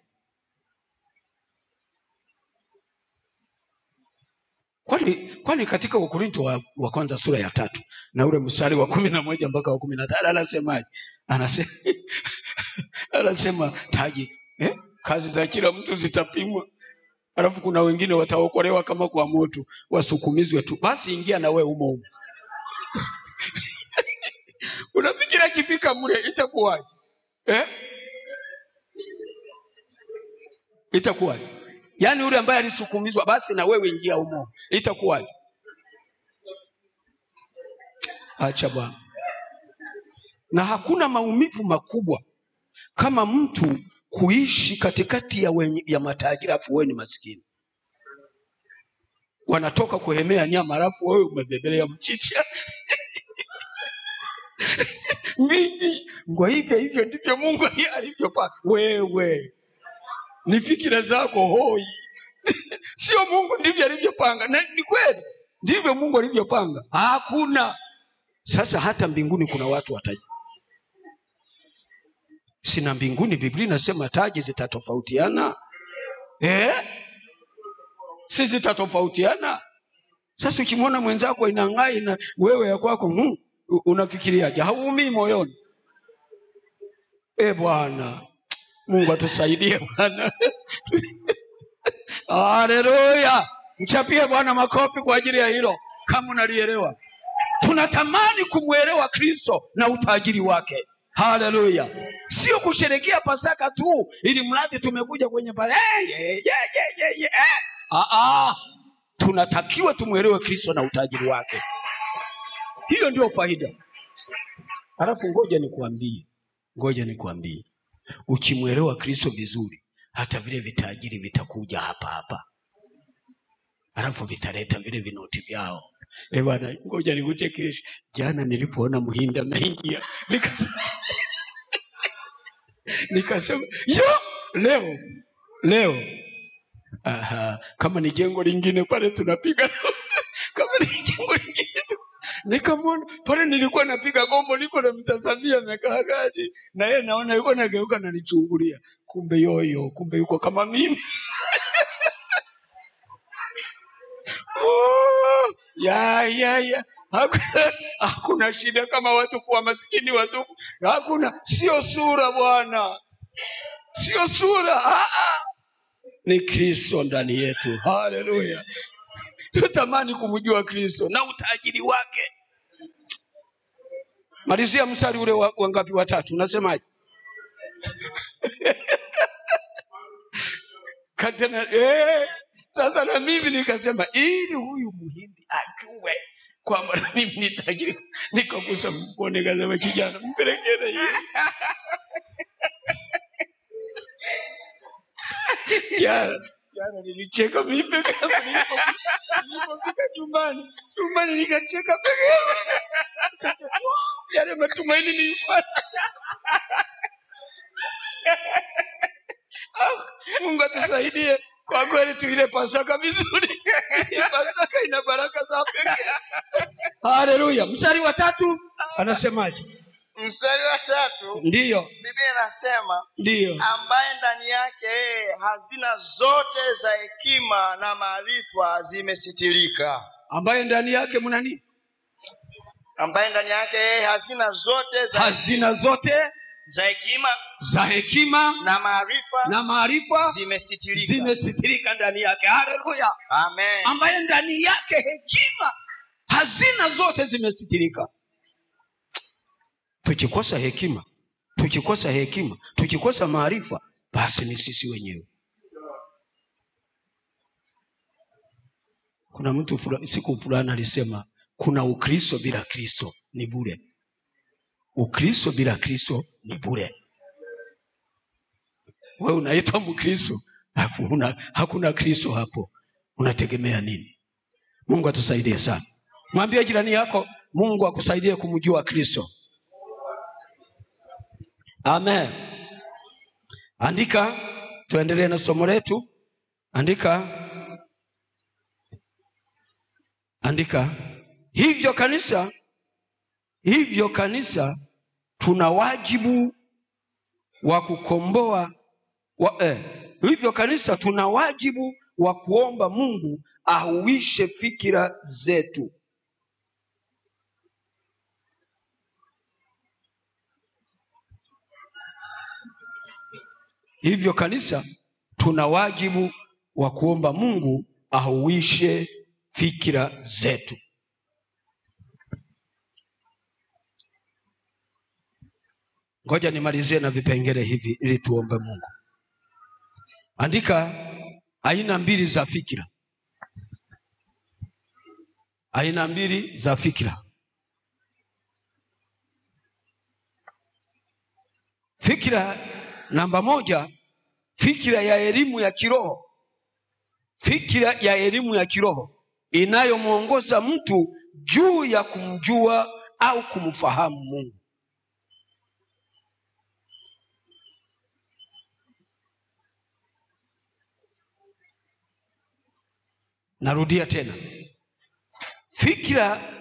Kwani katika Wakorintho wa kwanza sura ya 3 na ule mstari wa 11 mpaka wa 15 anasemaje? Anasema taji kazi za kila mtu zitapimwa. Alafu kuna wengine wataokolewa kama kwa moto, wasukumizwe tu. Basi ingia na wewe umo. Unafikiri kifika mle itakuwaje? Itakuwaje? Yaani yule ambaye alisukumizwa basi na wewe ingia umo. Itakuwaje? Acha bwana. Na hakuna maumivu makubwa kama mtu kuishi katikati ya matajiri afu wewe ni maskini. Wanatoka kuhemea nyama alafu wewe umebebelea mchicha. Mimi ngwa hivyo ndivyo Mungu alivyopanga. Wewe ni fikira zako hoi. Sio Mungu ndivyo alivyopanga. Na ni kweli ndivyo Mungu alivyopanga. Hakuna. Sasa hata mbinguni kuna watu wataji. Sina mbinguni Biblia inasema taji zitatofautiana. Si zitatofautiana. Sasa ukimwona mwenzako inangai na wewe ya kwako unafikiriaje? Hauumii moyoni? Bwana Mungu atusaidie bwana. Haleluya. Mchapie Bwana makofi kwa ajili ya hilo kama unalielewa. Tunatamani kumuelewa Kristo na utajiri wake. Haleluya. Sio kusherehekea Pasaka tu ili mradi tumekuja kwenye tunatakiwa tumuelewe Kristo na utajiri wake. Hiyo ndio faida. Alafu ngoja nikwambie. Ukimuelewa Kristo vizuri, hata vile vitajiri vitakuja hapa. Alafu vitaleta vile vinoti vyao. Bwana, ngoja nikuchekeshe. Jana nilipoona Muhinda ameingia, nikasema leo kama ni jengo lingine pale tunapiga kama ni jengo lingine nikamwona pale, nilikuwa napiga gombo, niko na mtazamia amekaa gadi na yeye naona yuko nageuka na nichungulia, kumbe yuko kama mimi. ya hakuna shida kama watu kuwa maskini, watu hakuna, sio sura bwana, sio sura, ni Kristo ndani yetu. Haleluya. Tutamani kumjua Kristo na utajiri wake. Malizia mstari ule wangapi? Watatu. Unasemaje? Katena sasa na mimi nikasema ili huyu Muhindi ajue kwamba na mimi ni tajiri, nikakusa mkono nikasema kijana mpelekee yeye. Jana nilicheka mimi peke yangu, nilipofika nyumbani nikacheka peke yangu. Nikasema yale matumaini nilipata. Mungu atusaidie kwa kweli tuile Pasaka vizuri. Pasaka ina baraka za pekee. Haleluya. Mstari wa 3 anasemaje? Mstari wa 3 ndiyo Biblia inasema ndiyo, ambaye ndani yake hazina zote za hekima na maarifa zimesitirika. Ambaye ndani yake mna nini? Ambaye ndani yake hazina zote za hekima na maarifa zimesitirika ndani yake. Haleluya. Amen. Ambaye ndani yake hekima, hazina zote zimesitirika. Tukikosa hekima, tukikosa maarifa, basi ni sisi wenyewe. Kuna mtu siku fulani alisema kuna Ukristo bila Kristo ni bure. Ukristo bila Kristo ni bure. Wewe unaitwa Mkristo, hakuna Kristo hapo. Unategemea nini? Mungu atusaidie sana. Mwambie jirani yako, Mungu akusaidie kumjua Kristo. Amen. Andika, tuendelee na somo letu. Andika. Hivyo kanisa tuna wajibu wa kukomboa hivyo kanisa tuna wajibu wa kuomba Mungu ahuishe fikira zetu. Hivyo kanisa tuna wajibu wa kuomba Mungu ahuishe fikira zetu. Ngoja nimalizie na vipengele hivi ili tuombe Mungu. Andika aina 2 za fikira. Aina 2 za fikira. Fikira namba 1, fikira ya elimu ya kiroho. Fikira ya elimu ya kiroho inayomuongoza mtu juu ya kumjua au kumfahamu Mungu. Narudia tena. Fikira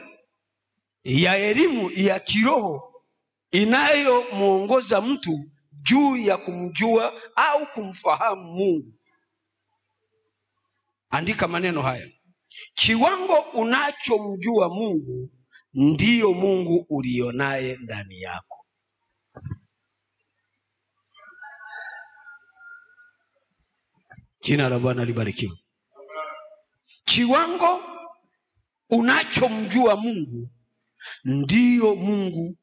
ya elimu ya kiroho inayomuongoza mtu juu ya kumjua au kumfahamu Mungu. Andika maneno haya. Kiwango unachomjua Mungu ndiyo Mungu ulionaye ndani yako. Jina la Bwana libarikiwe. Kiwango unachomjua Mungu ndiyo Mungu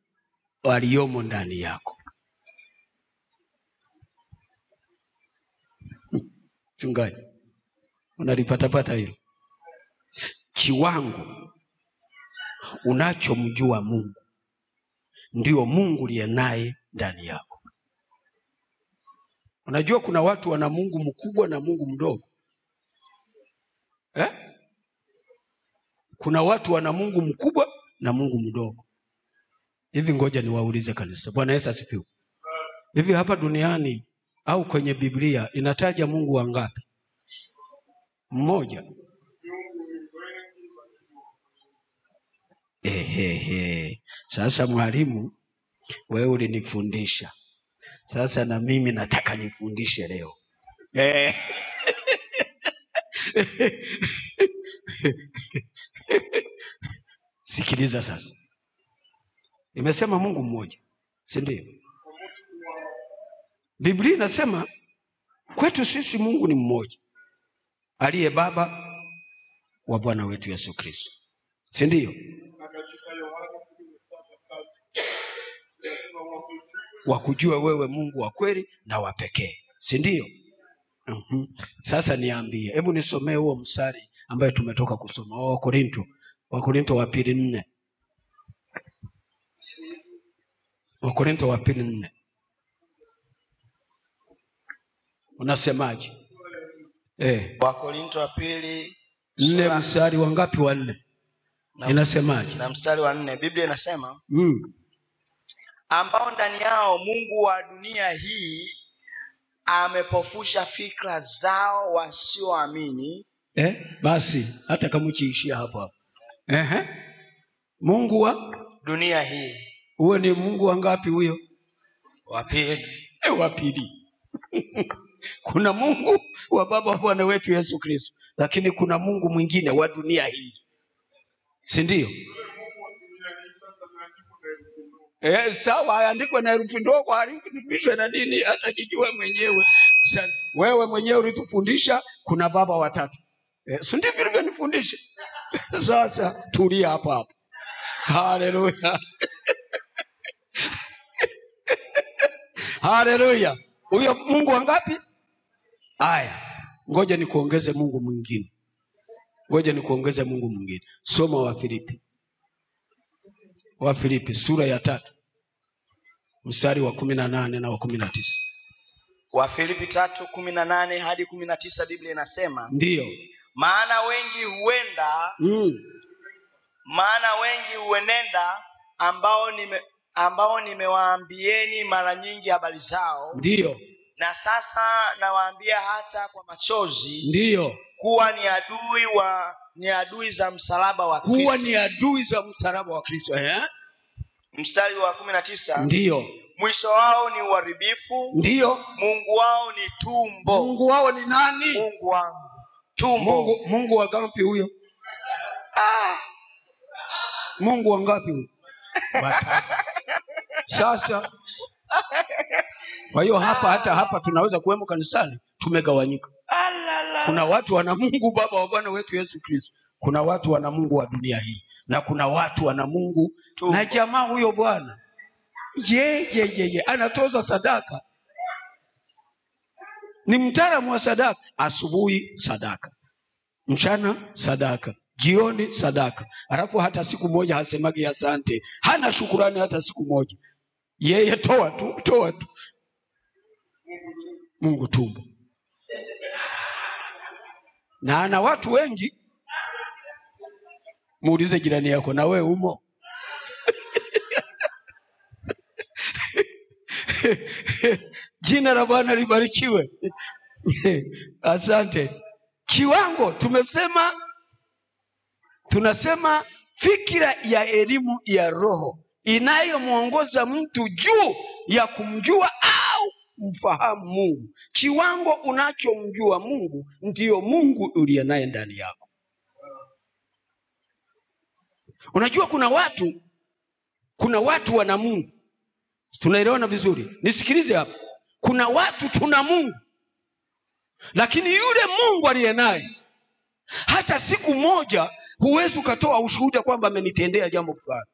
aliyomo ndani yako. Chungaji, unalipata hilo? Kiwango unachomjua Mungu ndio Mungu aliye naye ndani yako. Unajua kuna watu wana Mungu mkubwa na Mungu mdogo. Kuna watu wana Mungu mkubwa na Mungu mdogo. Hivi ngoja niwaulize kanisa. Bwana Yesu asifiwe. Hivi hapa duniani au kwenye Biblia inataja Mungu wangapi? Mmoja. Sasa mwalimu, wewe ulinifundisha. Sasa na mimi nataka nifundishe leo. Sikiliza sasa. Imesema Mungu mmoja, si ndio? Biblia inasema kwetu sisi Mungu ni mmoja, aliye Baba wa Bwana wetu Yesu Kristo, si ndio? Wakujua wewe Mungu wa kweli na wa pekee, si ndio? Sasa niambie, hebu nisomee huo mstari ambaye tumetoka kusoma, Wakorintho wa pili 4. Wakorintho wa pili 4. Unasemaje? Wakorintho wa pili 4 mstari wangapi? wa 4. Inasemaje? Na mstari wa 4 Biblia inasema ambao ndani yao Mungu wa dunia hii amepofusha fikra zao wasioamini. Basi hata kama ukiishia hapo. Mungu wa dunia hii. Huo ni Mungu wangapi huyo? Wa pili. Wa pili. Kuna Mungu wa Baba wa Bwana wetu Yesu Kristo, lakini kuna Mungu mwingine wa dunia hii, si ndio? Sawa, andikwe na herufi ndogo, halikupishwe na nini, hata kijua mwenyewe. Wewe mwenyewe ulitufundisha kuna baba watatu. Si ndivyo ulivyonifundisha? Sasa tulia hapa hapa. Haleluya. Haleluya. Huyo Mungu wangapi? Aya, ngoja nikuongeze Mungu mwingine. Soma Wafilipi sura ya 3 mstari wa 18 na wa 19. Wafilipi 3:18 hadi 19 Biblia inasema, ndio, maana wengi huenenda ambao nimewaambieni mara nyingi habari zao. Ndio. Na sasa nawaambia hata kwa machozi. Ndio. Kuwa ni adui za msalaba wa Kristo. Kuwa ni adui za msalaba wa Kristo. Mstari wa 19. Ndio. Mwisho wao ni uharibifu. Ndio. Mungu wao ni tumbo. Mungu wao ni nani? Mungu wangu. Tumbo. Mungu wa ngapi huyo? Mungu wa ngapi huyo? Sasa kwa hiyo hapa tunaweza kuwemo kanisani tumegawanyika. Kuna watu wana Mungu Baba wa Bwana wetu Yesu Kristo, kuna watu wana Mungu wa dunia hii, na kuna watu wana Mungu tumbo. Na jamaa huyo bwana ye anatoza sadaka, ni mtaalamu wa sadaka. Asubuhi sadaka, mchana sadaka, jioni sadaka, alafu hata siku moja hasemagi asante, hana shukurani hata siku moja. Yeye toa tu. Mungu tumbo. Na ana watu wengi. Muulize jirani yako, na wewe umo? Jina la Bwana libarikiwe. Asante. Kiwango tunasema fikira ya elimu ya roho inayomuongoza mtu juu ya kumjua au mfahamu Mungu. Kiwango unachomjua Mungu ndiyo Mungu uliye naye ndani yako. Unajua kuna watu wana Mungu. Tunaelewana vizuri? Nisikilize hapa. Kuna watu tuna Mungu, lakini yule Mungu aliye naye hata siku moja huwezi ukatoa ushuhuda kwamba amenitendea jambo fulani.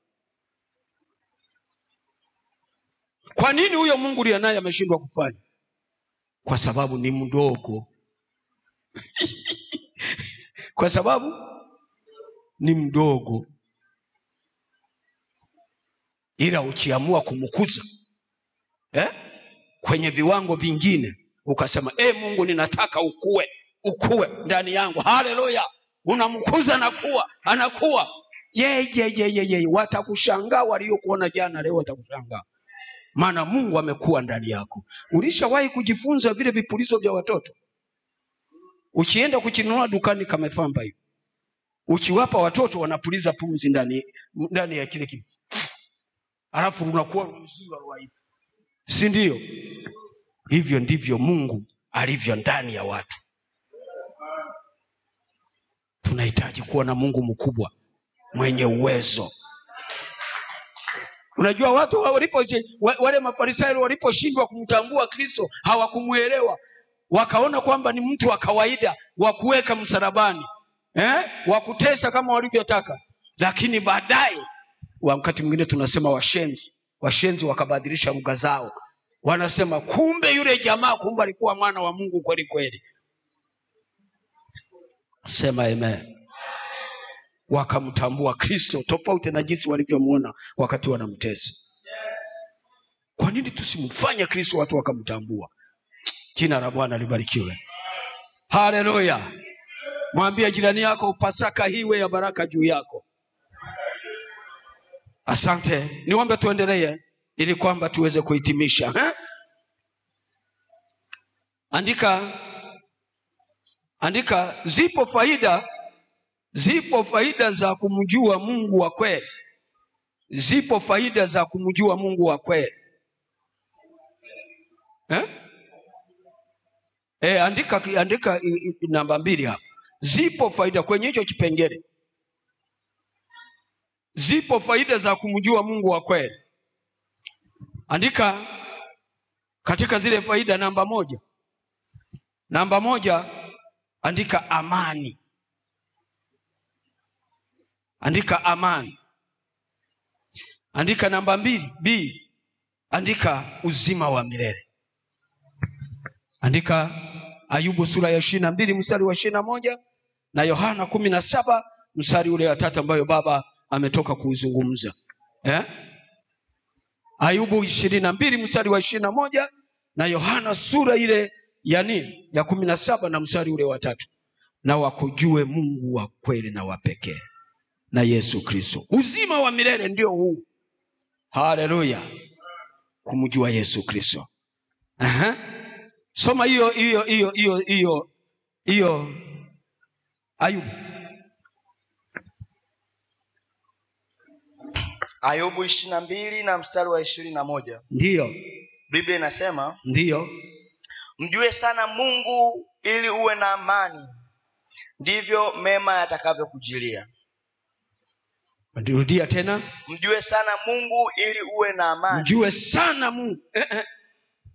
Kwa nini huyo Mungu aliye naye ameshindwa kufanya? Kwa sababu ni mdogo. Kwa sababu ni mdogo. Ila ukiamua kumkuza kwenye viwango vingine, ukasema Mungu ninataka ukue ndani yangu, haleluya, unamkuza anakuwa. Ye. Watakushangaa waliokuona jana, leo watakushangaa. Maana Mungu amekuwa ndani yako. Ulishawahi kujifunza vile vipulizo vya watoto? Ukienda kuchinunua dukani kama famba hivi, ukiwapa watoto wanapuliza pumzi ndani ya kile kitu. Alafu unakuwa mzuri wa hivi. Si ndio? Hivyo ndivyo Mungu alivyo ndani ya watu. Tunahitaji kuwa na Mungu mkubwa mwenye uwezo. Unajua watu wale Mafarisayo waliposhindwa kumtambua Kristo, hawakumuelewa. Wakaona kwamba ni mtu wa kawaida wa kuweka msalabani, wa kutesa kama walivyotaka. Lakini baadaye, wakati mwingine tunasema washenzi wakabadilisha lugha zao. Wanasema kumbe yule jamaa kumbe alikuwa mwana wa Mungu kweli kweli. Sema amen. Wakamtambua Kristo tofauti na jinsi walivyomuona wakati wanamtesa. Kwa nini tusimfanye Kristo watu wakamtambua? Jina la Bwana libarikiwe. Haleluya. Mwambie jirani yako, Pasaka hiwe ya baraka juu yako. Asante. Niombe tuendelee ili kwamba tuweze kuhitimisha. Andika zipo faida za kumjua Mungu wa kweli. Zipo faida za kumjua Mungu wa kweli. Andika namba 2 hapa. Zipo faida kwenye hicho kipengele. Zipo faida za kumjua Mungu wa kweli. Andika katika zile faida namba 1. Namba 1, andika amani. Andika amani. Andika namba 2, B. Andika uzima wa milele. Andika Ayubu sura ya 22 mstari wa 21 na Yohana 17 mstari ule wa 3 ambayo baba ametoka kuuzungumza. Ayubu 22 mstari wa 21 na Yohana sura ile ya 17 na mstari ule wa 3. Na wakujue Mungu wa kweli na wa pekee na Yesu Kristo. Uzima wa milele ndio huu. Haleluya. Kumjua Yesu Kristo. Soma hiyo Ayubu. Ayubu 22 na mstari wa 21. Ndiyo. Biblia inasema, ndiyo, mjue sana Mungu ili uwe na amani, ndivyo mema yatakavyokujilia. Rudia tena. Mjue sana Mungu ili uwe na amani. Mjue sana Mungu.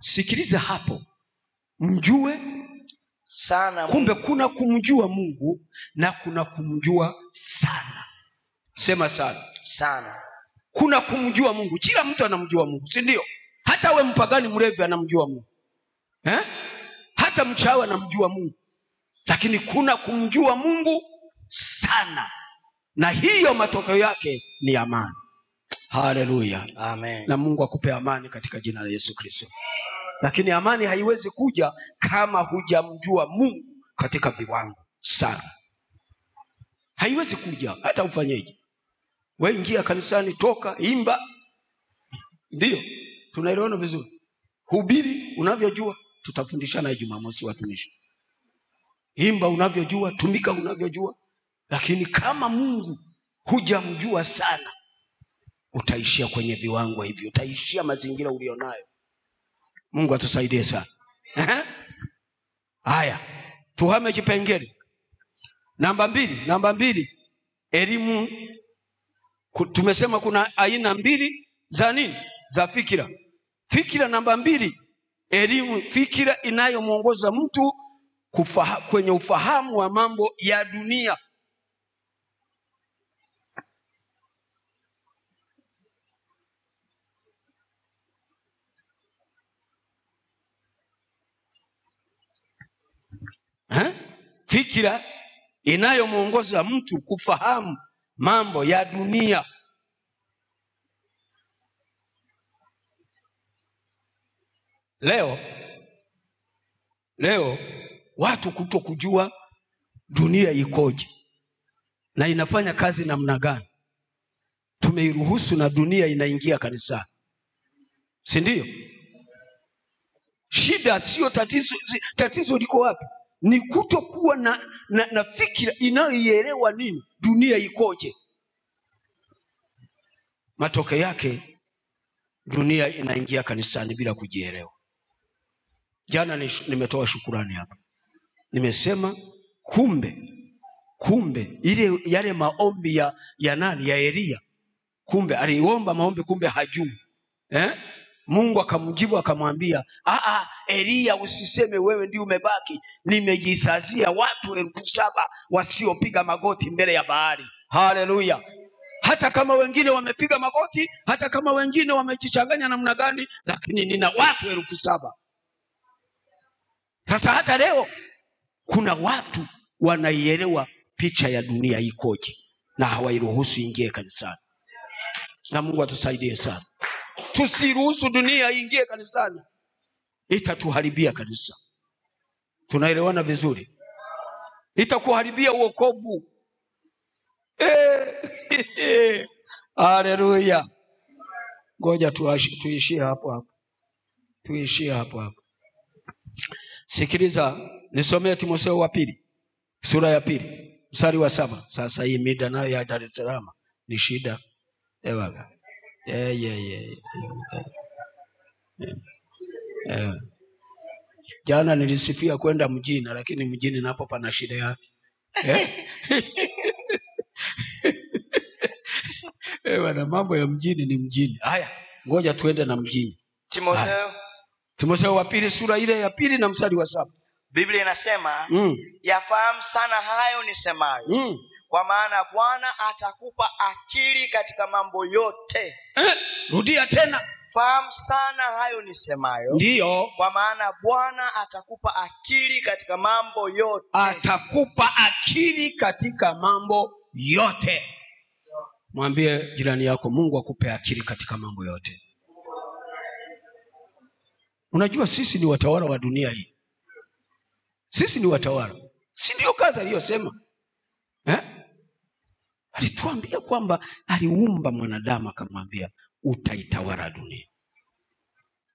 Sikiliza hapo. Mjue sana Mungu. Kumbe kuna kumjua Mungu na kuna kumjua sana. Sema sana. Sana. Kuna kumjua Mungu. Kila mtu anamjua Mungu, si ndio? Hata we mpagani mlevi anamjua Mungu. Hata mchawi anamjua Mungu. Lakini kuna kumjua Mungu sana. Na hiyo matokeo yake ni amani. Haleluya. Amen. Na Mungu akupe amani katika jina la Yesu Kristo. Lakini amani haiwezi kuja kama hujamjua Mungu katika viwango sana. Haiwezi kuja hata ufanyeje. Wewe ingia kanisani, toka, imba. Ndio, tunaelewana vizuri. Hubiri unavyojua, tutafundishana Jumamosi watumishi. Imba unavyojua, tumika unavyojua. Lakini kama Mungu hujamjua sana, utaishia kwenye viwango hivyo, utaishia mazingira ulionayo. Mungu atusaidie sana. Haya, tuhame kipengele. Namba 2, elimu. Tumesema kuna aina 2 za nini? Za fikira. Fikira namba 2, elimu, fikira inayomuongoza mtu kwenye ufahamu wa mambo ya dunia. Fikira inayomuongoza mtu kufahamu mambo ya dunia. Leo watu kutokujua dunia ikoje. Na inafanya kazi namna gani? Tumeiruhusu na dunia inaingia kanisani, si ndio? Shida sio tatizo. Tatizo liko wapi? Ni kutokuwa na fikira inayoielewa nini dunia ikoje. Matokeo yake dunia inaingia kanisani bila kujielewa. Jana nimetoa shukurani hapa, nimesema kumbe ile yale maombi ya nani, ya Elia, kumbe aliomba maombi, kumbe hajui Mungu akamjibu akamwambia, Elia, usiseme wewe ndio umebaki, nimejisazia watu 7,000 wasiopiga magoti mbele ya Baali. Haleluya! Hata kama wengine wamepiga magoti, hata kama wengine wamejichanganya namna gani, lakini nina watu 7,000. Sasa hata leo kuna watu wanaielewa picha ya dunia ikoje na hawairuhusu ingie kanisani. Na Mungu atusaidie sana. Tusiruhusu dunia ingie kanisani, itatuharibia kanisa. Tunaelewana vizuri? Itakuharibia wokovu. Haleluya. Ngoja tuishie hapo. Sikiliza, nisomee Timotheo wa pili sura ya 2 mstari wa 7. Sasa hii mida nayo ya Dar es Salaam ni shida. Ewaga. Jana nilisifia kwenda mjini, lakini mjini napo pana shida yake. Bwana, mambo ya mjini ni mjini. Haya, ngoja tuende na mjini. Timotheo wa pili sura ile ya 2 na mstari wa 7. Biblia inasema yafahamu sana hayo nisemayo, kwa maana Bwana atakupa akili katika mambo yote. Rudia tena. Fahamu sana hayo nisemayo. Ndio. Kwa maana Bwana atakupa akili katika mambo yote. Atakupa akili katika mambo yote. Mwambie jirani yako, Mungu akupe akili katika mambo yote. Unajua sisi ni watawala wa dunia hii. Sisi ni watawala. Si ndio kazi aliyosema? Alituambia kwamba aliumba mwanadamu akamwambia utaitawala dunia.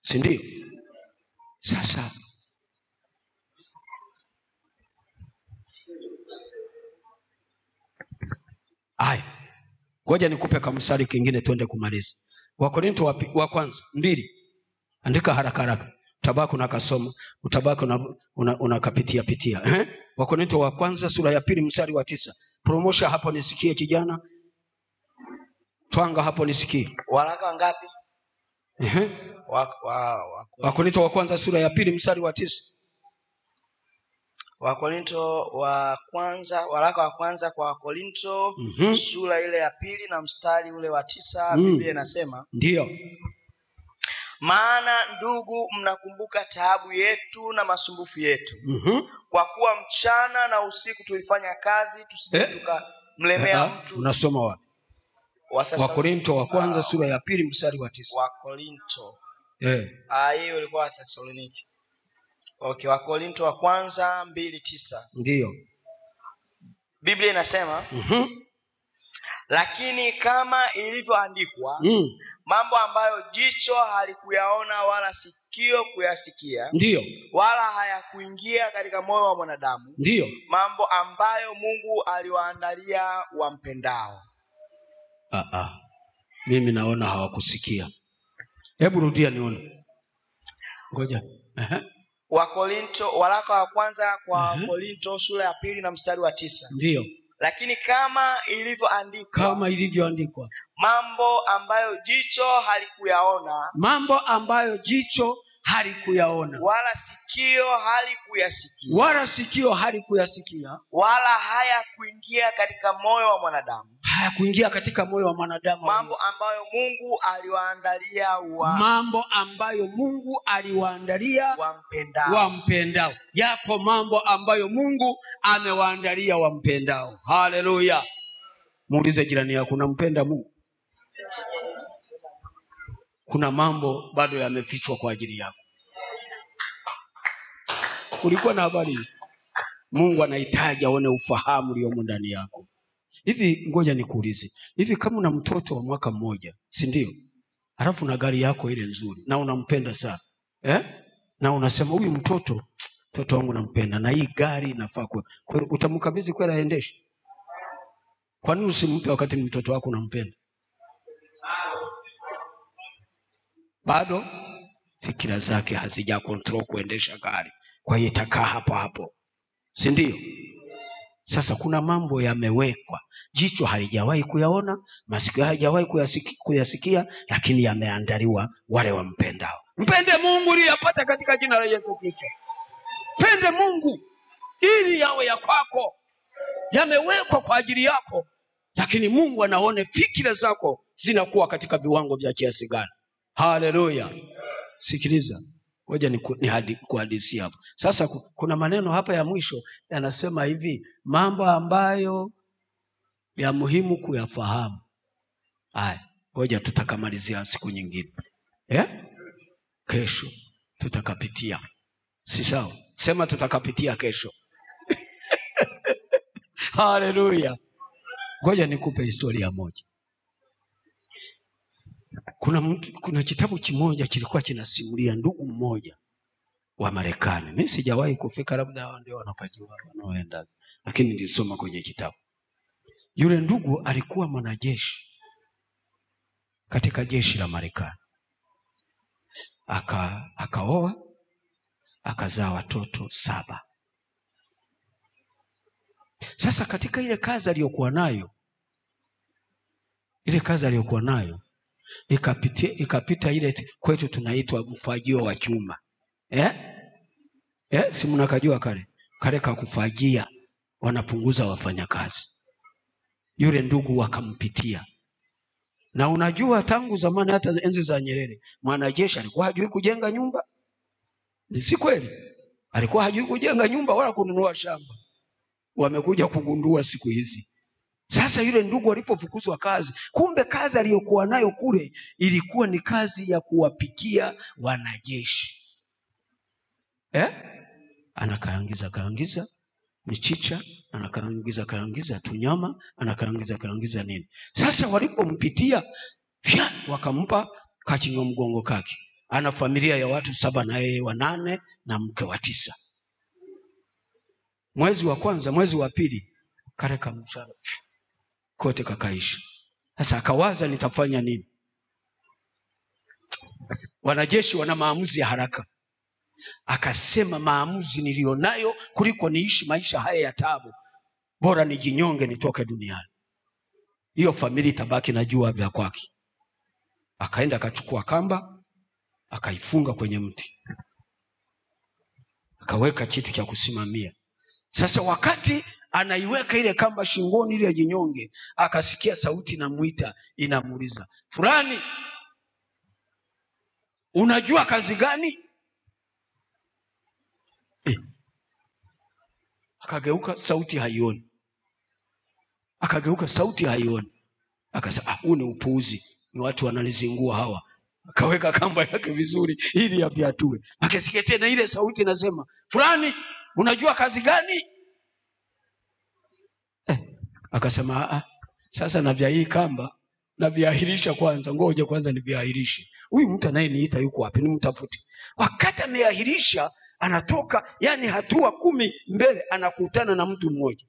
Si ndio? Sasa ngoja nikupe kamsari kingine twende kumaliza. Wakorintho wa kwanza 2. Andika haraka. Tabako na kasoma, utabako unakapitia pitia. Wakorintho wa kwanza sura ya 2 mstari wa 9. Promosha hapo nisikie kijana. Twanga hapo nisikie. Waraka ngapi? Wakorintho wa kwanza sura ya 2 mstari wa 9. Wakorintho wa kwanza, waraka wa kwanza kwa Wakorintho sura ile ya 2 na mstari ule wa 9. Biblia inasema, ndio, maana ndugu, mnakumbuka taabu yetu na masumbufu yetu, kwa kuwa mchana na usiku tulifanya kazi, tusije tukamlemea mtu. Unasoma wapi? Wakorintho wa kwanza sura ya 2 mstari wa 9. Wakorintho. Hiyo ilikuwa Thessaloniki. Okay, Wakorintho wa kwanza 2:9. Ndio. Biblia inasema, lakini kama ilivyoandikwa, mambo ambayo jicho halikuyaona wala sikio kuyasikia, ndio, wala hayakuingia katika moyo wa mwanadamu, ndio, mambo ambayo Mungu aliwaandalia wampendao. Mimi naona hawakusikia. Hebu rudia nione. Ngoja. Wakorintho, waraka wa kwanza kwa Wakorintho sura ya 2 na mstari wa 9. Ndio. Lakini kama ilivyoandikwa, mambo ambayo jicho halikuyaona, wala sikio halikuyasikia, wala hayakuingia katika moyo wa mwanadamu, mambo ambayo Mungu aliwaandalia wampendao. Yapo mambo ambayo Mungu amewaandalia wampendao. Haleluya. Muulize jirani yako, unampenda Mungu? Kuna mambo bado yamefichwa kwa ajili yako. Ulikuwa na habari? Mungu anahitaji aone ufahamu uliomo ndani yako. Hivi ngoja nikuulize. Hivi kama una mtoto wa mwaka mmoja, si ndio? Alafu na gari yako ile nzuri na unampenda sana. Na unasema huyu mtoto wangu nampenda na hii gari inafaa kwa utamkabidhi kwenda aendeshe? Kwa nini usimpe wakati mtoto wako unampenda? Bado fikira zake hazija control kuendesha gari. Kwa hiyo itakaa hapo hapo. Si ndio? Sasa kuna mambo yamewekwa, jicho halijawahi kuyaona, masikio hayajawahi kuyasikia, lakini yameandaliwa wale wampendao. Mpende Mungu ili yapate katika jina la Yesu Kristo. Pende Mungu ili yawe ya kwako. Yamewekwa kwa ajili yako, lakini Mungu anaone fikira zako zinakuwa katika viwango vya kiasi gani. Haleluya. Sikiliza. Ngoja kuhadisia hapo. Sasa kuna maneno hapa ya mwisho yanasema hivi, mambo ambayo ya muhimu kuyafahamu. Haya, ngoja tutakamalizia siku nyingine. Kesho tutakapitia. Si sawa? Sema tutakapitia kesho. Haleluya. Ngoja nikupe historia moja. Kuna kitabu kimoja kilikuwa kinasimulia ndugu mmoja wa Marekani. Mimi sijawahi kufika, labda ndio wanapajua wanaoenda, lakini nilisoma kwenye kitabu. Yule ndugu alikuwa mwanajeshi katika jeshi la Marekani. Akaoa, akazaa watoto 7. Sasa katika ile kazi aliyokuwa nayo, ikapita ile kwetu tunaitwa mfagio wa chuma. Si mnakajua kale kakufagia, wanapunguza wafanyakazi. Yule ndugu akampitia. Na unajua tangu zamani, hata enzi za Nyerere, mwanajeshi alikuwa hajui kujenga nyumba. Ni si kweli? Alikuwa hajui kujenga nyumba wala kununua shamba. Wamekuja kugundua siku hizi. Sasa yule ndugu alipofukuzwa kazi, kumbe kazi aliyokuwa nayo kule ilikuwa ni kazi ya kuwapikia wanajeshi. Anakarangiza michicha, anakarangiza tunyama, anakarangiza nini. Sasa walipompitia, wakampa kachinyo mgongo kake. Ana familia ya watu 7 na yeye 8 na mke wa 9. Mwezi wa kwanza, mwezi wa pili, kale kamshara kote kakaisha. Sasa akawaza nitafanya nini? Wanajeshi wana maamuzi ya haraka. Akasema maamuzi nilionayo kuliko niishi maisha haya ya taabu, bora nijinyonge nitoke duniani. Hiyo familia itabaki na jua vya kwake. Akaenda akachukua kamba, akaifunga kwenye mti. Akaweka kitu cha kusimamia. Sasa wakati anaiweka ile kamba shingoni ili ajinyonge, akasikia sauti inamuita, inamuuliza, "Fulani, unajua kazi gani?" Akageuka, sauti haioni. Akasema, huu ni upuuzi, ni watu wanalizingua hawa. Akaweka kamba yake vizuri ili aviatue. Akasikia tena ile sauti inasema, "Fulani, unajua kazi gani?" Akasema, sasa na vya hii kamba na viahirisha kwanza, ngoja kwanza niviahirishe. Huyu mtu anayeniita yuko wapi? Nimtafute. Wakati ameahirisha, anatoka yani hatua 10 mbele, anakutana na mtu mmoja.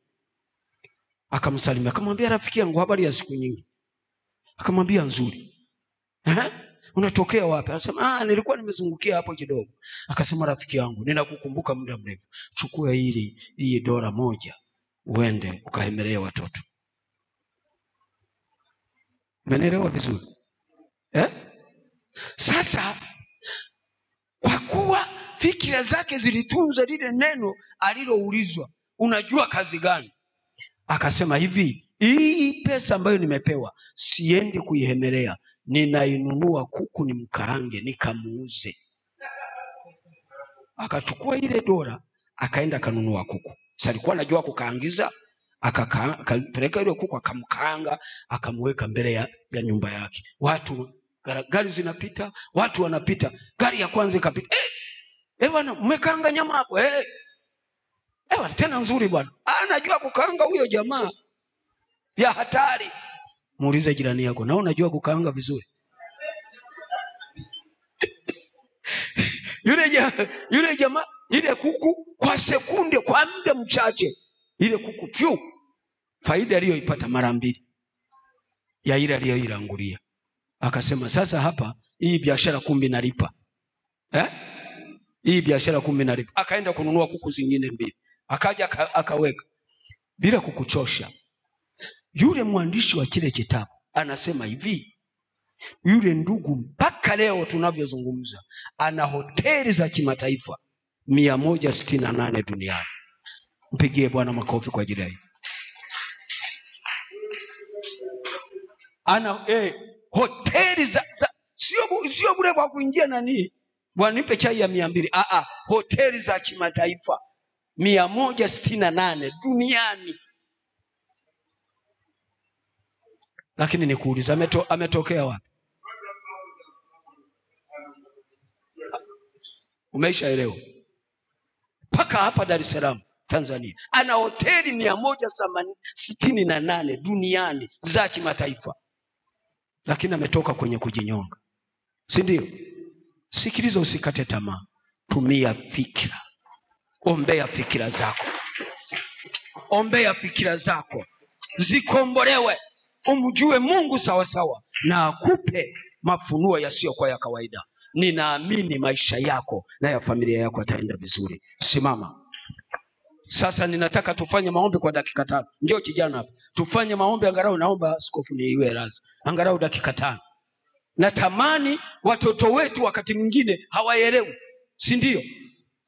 Akamsalimia, akamwambia, "Rafiki yangu, habari ya siku nyingi?" Akamwambia, "Nzuri." "Unatokea wapi?" Anasema, "Nilikuwa nimezungukia hapo kidogo." Akasema, "Rafiki yangu, ninakukumbuka muda mrefu. Chukua hii $1 uende ukahemelee watoto." Umeelewa vizuri? Sasa kwa kuwa fikira zake zilitunza lile neno aliloulizwa, "Unajua kazi gani?" Akasema hivi, "Hii pesa ambayo nimepewa siendi kuihemelea, ninainunua kuku nimkaange nikamuuze." Akachukua ile $1, akaenda kanunua kuku. Sasa alikuwa anajua kukaangiza, akapeleka ile kuku akamkaanga, akamweka mbele ya nyumba yake. Gari zinapita, watu wanapita. Gari ya kwanza ikapita. Bwana, mmekaanga nyama hapo? Bwana, tena nzuri bwana. Anajua kukaanga huyo jamaa. vya hatari. Muulize jirani yako, na unajua kukaanga vizuri? Yule jamaa, ile kuku kwa sekunde, kwa muda mchache, ile kuku faida aliyoipata mara 2 ya ile aliyoirangulia. Akasema sasa hapa hii biashara kumbe nalipa. Hii biashara kumbe nalipa. Akaenda kununua kuku zingine 2. Akaja akaweka bila kukuchosha. Yule mwandishi wa kile kitabu anasema hivi, yule ndugu mpaka leo tunavyozungumza ana hoteli za kimataifa 168 duniani. Mpigie Bwana makofi kwa ajili ya hiyo. Ana hoteli za sio bure kwa kuingia nani, Bwana nipe chai ya 200. Hoteli za kimataifa 168 duniani. Lakini nikuuliza, ametokea wapi? Umeshaelewa? Paka hapa Dar es Salaam Tanzania ana hoteli 168 duniani za kimataifa, lakini ametoka kwenye kujinyonga, si ndio? Sikiliza, usikate tamaa, tumia fikra, ombea fikra zako, ombea fikra zako zikombolewe, umjue Mungu sawa sawa na akupe mafunuo yasiyokuwa ya kawaida. Ninaamini maisha yako na ya familia yako yataenda vizuri. Simama. Sasa ninataka tufanye maombi kwa dakika 5. Njoo kijana hapa. Tufanye maombi angalau, naomba askofu niwe razi. Angalau dakika 5. Natamani watoto wetu wakati mwingine hawaelewi, si ndio?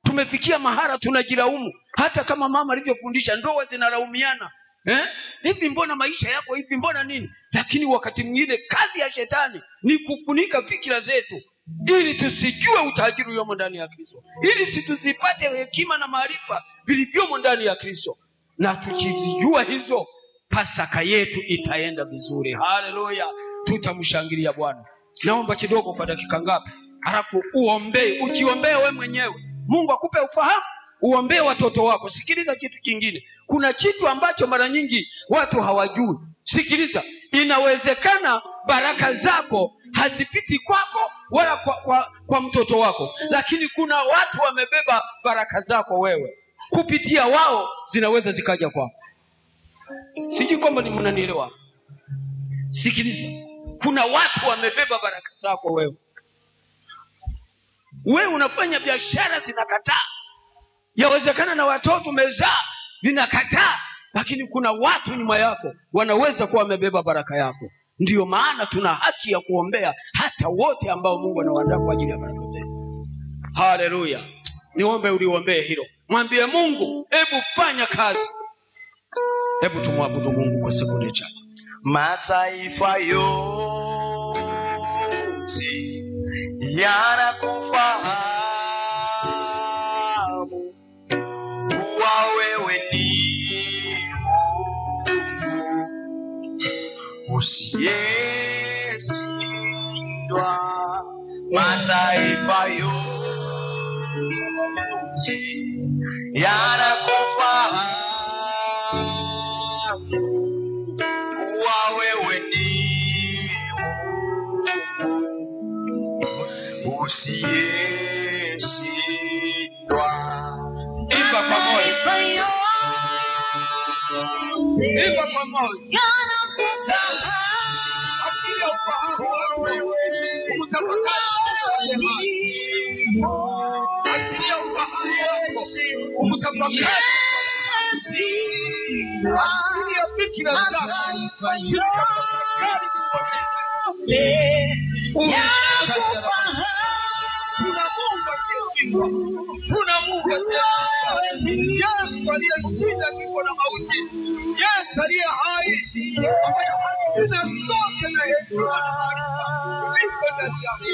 Tumefikia mahara tunajilaumu. Hata kama mama alivyofundisha, ndoa zinalaumiana. Hivi mbona maisha yako hivi, mbona nini? Lakini wakati mwingine kazi ya shetani ni kufunika fikira zetu ili tusijue utajiri uliomo ndani ya Kristo, ili situzipate hekima na maarifa vilivyomo ndani ya Kristo. Na tukizijua hizo, Pasaka yetu itaenda vizuri. Haleluya, tutamshangilia Bwana. Naomba kidogo kwa dakika ngapi, halafu uombee, ujiombee wewe mwenyewe, Mungu akupe ufahamu, uombee watoto wako. Sikiliza kitu kingine, kuna kitu ambacho mara nyingi watu hawajui. Sikiliza, inawezekana baraka zako hazipiti kwako wala kwa mtoto wako, lakini kuna watu wamebeba baraka zako wewe, kupitia wao zinaweza zikaja kwako. Sijui kwamba ni mnanielewa. Sikiliza, kuna watu wamebeba baraka zako wewe. Wewe unafanya biashara zinakataa, yawezekana na watoto umezaa vinakataa, lakini kuna watu nyuma yako wanaweza kuwa wamebeba baraka yako. Ndiyo maana tuna haki ya kuombea hata wote ambao Mungu anawaandaa kwa ajili ya baraka zetu. Haleluya. Niombe uliombee hilo. Mwambie Mungu, hebu fanya kazi. Hebu tumwabudu Mungu kwa sekunde chache. Mataifa yote yanakufahamu kuwa wewe ni usiyeshindwa. Mataifa yote yanakufahamu kuwa wewe ni usiyeshindwa. Imba pamoja, imba pamoja. Achilia ufahamu wako, umtafakari. Achilia ufahamu wako, umtafakari. Achilia fikira zako, umtafakari. Tuna Mungu asiyeshindwa. Tuna Mungu asiyeshindwa. Yesu aliyeshinda kifo na mauti. Yesu aliye hai. Ambaye hana zote na hekima na maarifa. Liko ndani yake.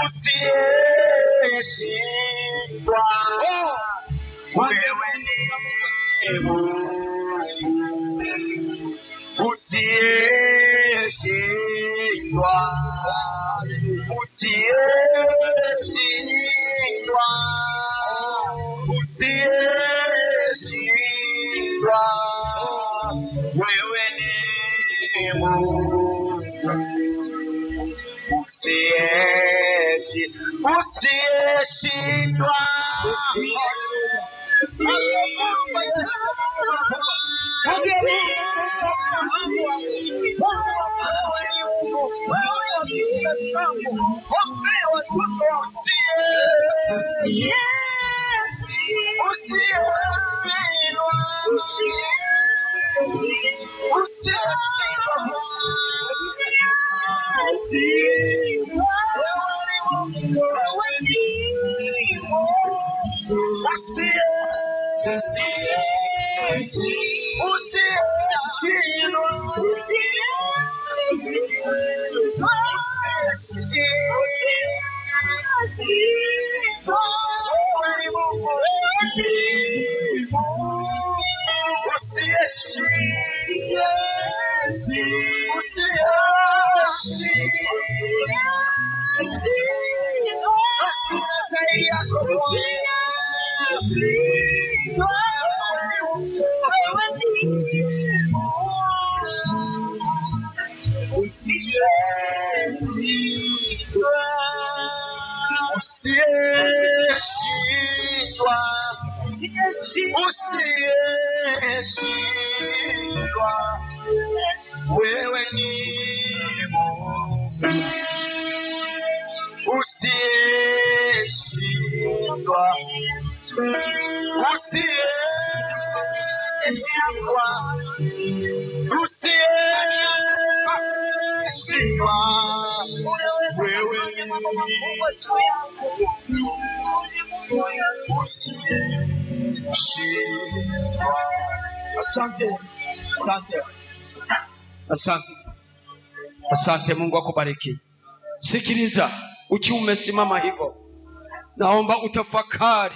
Usiyeshindwa. Wewe ni usiyeshindwa. Usiyeshindwa. Usiyeshindwa. usiyeshindwa, wewe ni Mungu usiyeshindwa. Wewe ni Mungu usiyeshindwa, wewe ni usiyeshindwa. Asante. Mungu akubariki. Sikiliza, ukiwa umesimama hivyo, naomba utafakari.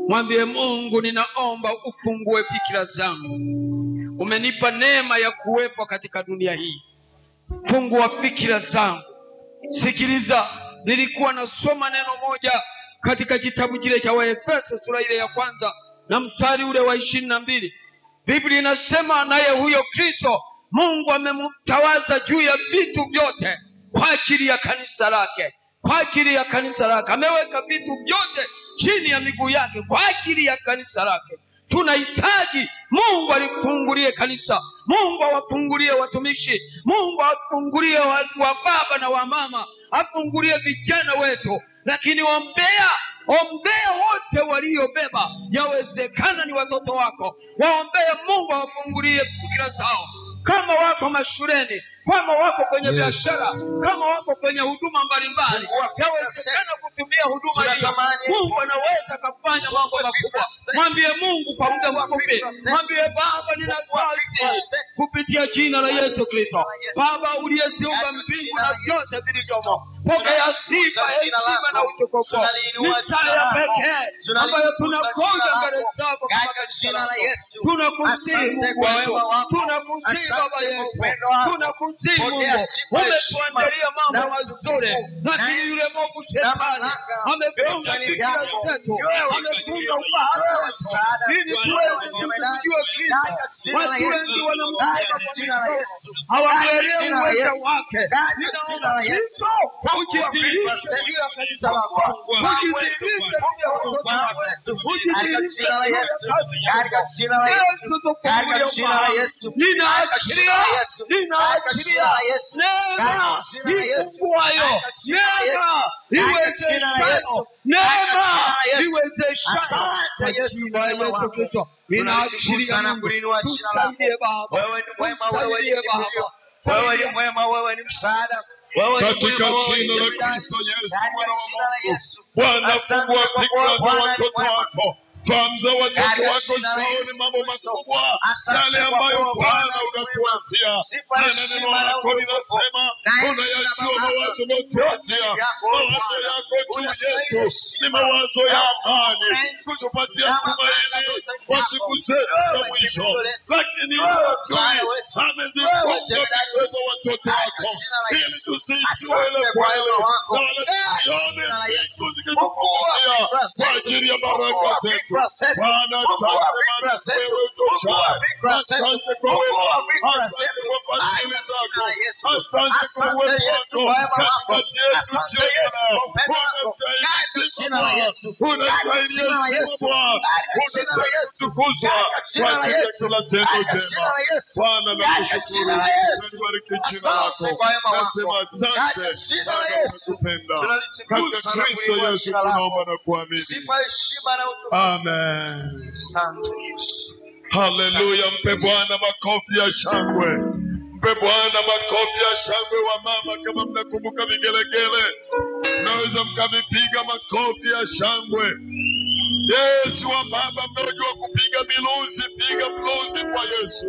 Mwambie Mungu, ninaomba ufungue fikira zangu. Umenipa neema ya kuwepo katika dunia hii. Fungua fikira zangu. Sikiliza, nilikuwa nasoma neno moja katika kitabu kile cha Waefeso sura ile ya 1 na mstari ule wa 22. Biblia inasema, naye huyo Kristo Mungu amemtawaza juu ya vitu vyote kwa ajili ya kanisa lake. Kwa ajili ya kanisa lake ameweka vitu vyote chini ya miguu yake kwa ajili ya kanisa lake. Tunahitaji Mungu alifungulie kanisa. Mungu awafungulie watumishi. Mungu awafungulie watu wa baba na wa mama. Afungulie vijana wetu. Lakini ombea wote waliobeba, yawezekana ni watoto wako. Waombee Mungu awafungulie fikira zao. Kama wako mashuleni, kama wako kwenye biashara, kama wako kwenye huduma mbalimbali, yawezekana kutumia huduma hii. Mungu anaweza kufanya mambo makubwa. Mwambie Mungu kwa muda mfupi. Mwambie Baba, ninatasi kupitia jina la Yesu Kristo. Baba uliyeziumba mbingu na vyote vilivyomo, pokea sifa, heshima na utukufu. Ni saa pekee ambayo tunakuja mbele zako katika jina la Yesu. Tunakusihi Mungu wetu. Tunakusihi Baba yetu. Tunakusihi Mungu. Umetuandalia mambo mazuri, lakini yule mwovu shetani amefunga fikira zetu. Amefunga ufahamu wetu ili tuweze kujua Kristo. Watu wengi wanamjua Kristo, hawaelewi uwezo wake. Ninaomba Kristo ujidhihirishe juu ya kanisa lako. Ujidhihirishe juu ya watoto wako. Ujidhihirishe juu ya kanisa lako. Yesu tufungulie Yesu. Ninaachilia neema ifunguayo. Neema iwezeshayo. Neema iwezeshayo. Kwa jina la Yesu Kristo. Ninaachilia Mungu. Tusaidie Baba. Wewe ni mwema, wewe ni Baba. Wewe ni mwema, wewe ni msaada. Katika jina la Kristo Yesu mwana wa Mungu, Bwana fungua fikra za watoto wako. Tuamza watoto wako zione mambo makubwa, yale ambayo Bwana unayotuanzia. Neno lako linasema unayajua mawazo unayotuanzia. Mawazo yako juu yetu ni mawazo ya amani, kutupatia tumaini kwa siku zetu za mwisho. Lakini adui amezifunga mikono watoto wako ili tusijue ile kweli, na wala tusione mbingu zikitufungulia kwa ajili ya baraka zetu. Bwana, asante wewe utosha. Asante kwa wema, asante kwa fadhili zako, asante kwa uwepo wako katikati yetu jioni ya leo. Unastahili sifa Bwana, unastahili heshima Bwana, unastahili kutukuzwa kwa ajili ya kila tendo jema. Bwana, nakushukuru, nalibariki jina lako, nasema asante, nakupenda. Katika Kristo Yesu tunaomba na kuamini. Amen. Haleluya. Mpe Bwana makofi ya shangwe. Mpe Bwana makofi ya shangwe. Wa mama, kama mnakumbuka vigelegele, naweza mkavipiga makofi ya shangwe. Yesu, wa baba mnaojua kupiga miluzi, piga miluzi kwa Yesu.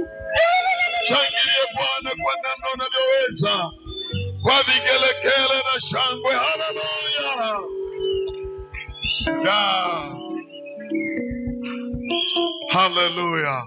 Shangilie Bwana kwa namna unavyoweza, kwa vigelegele na shangwe. Haleluya. Haleluya.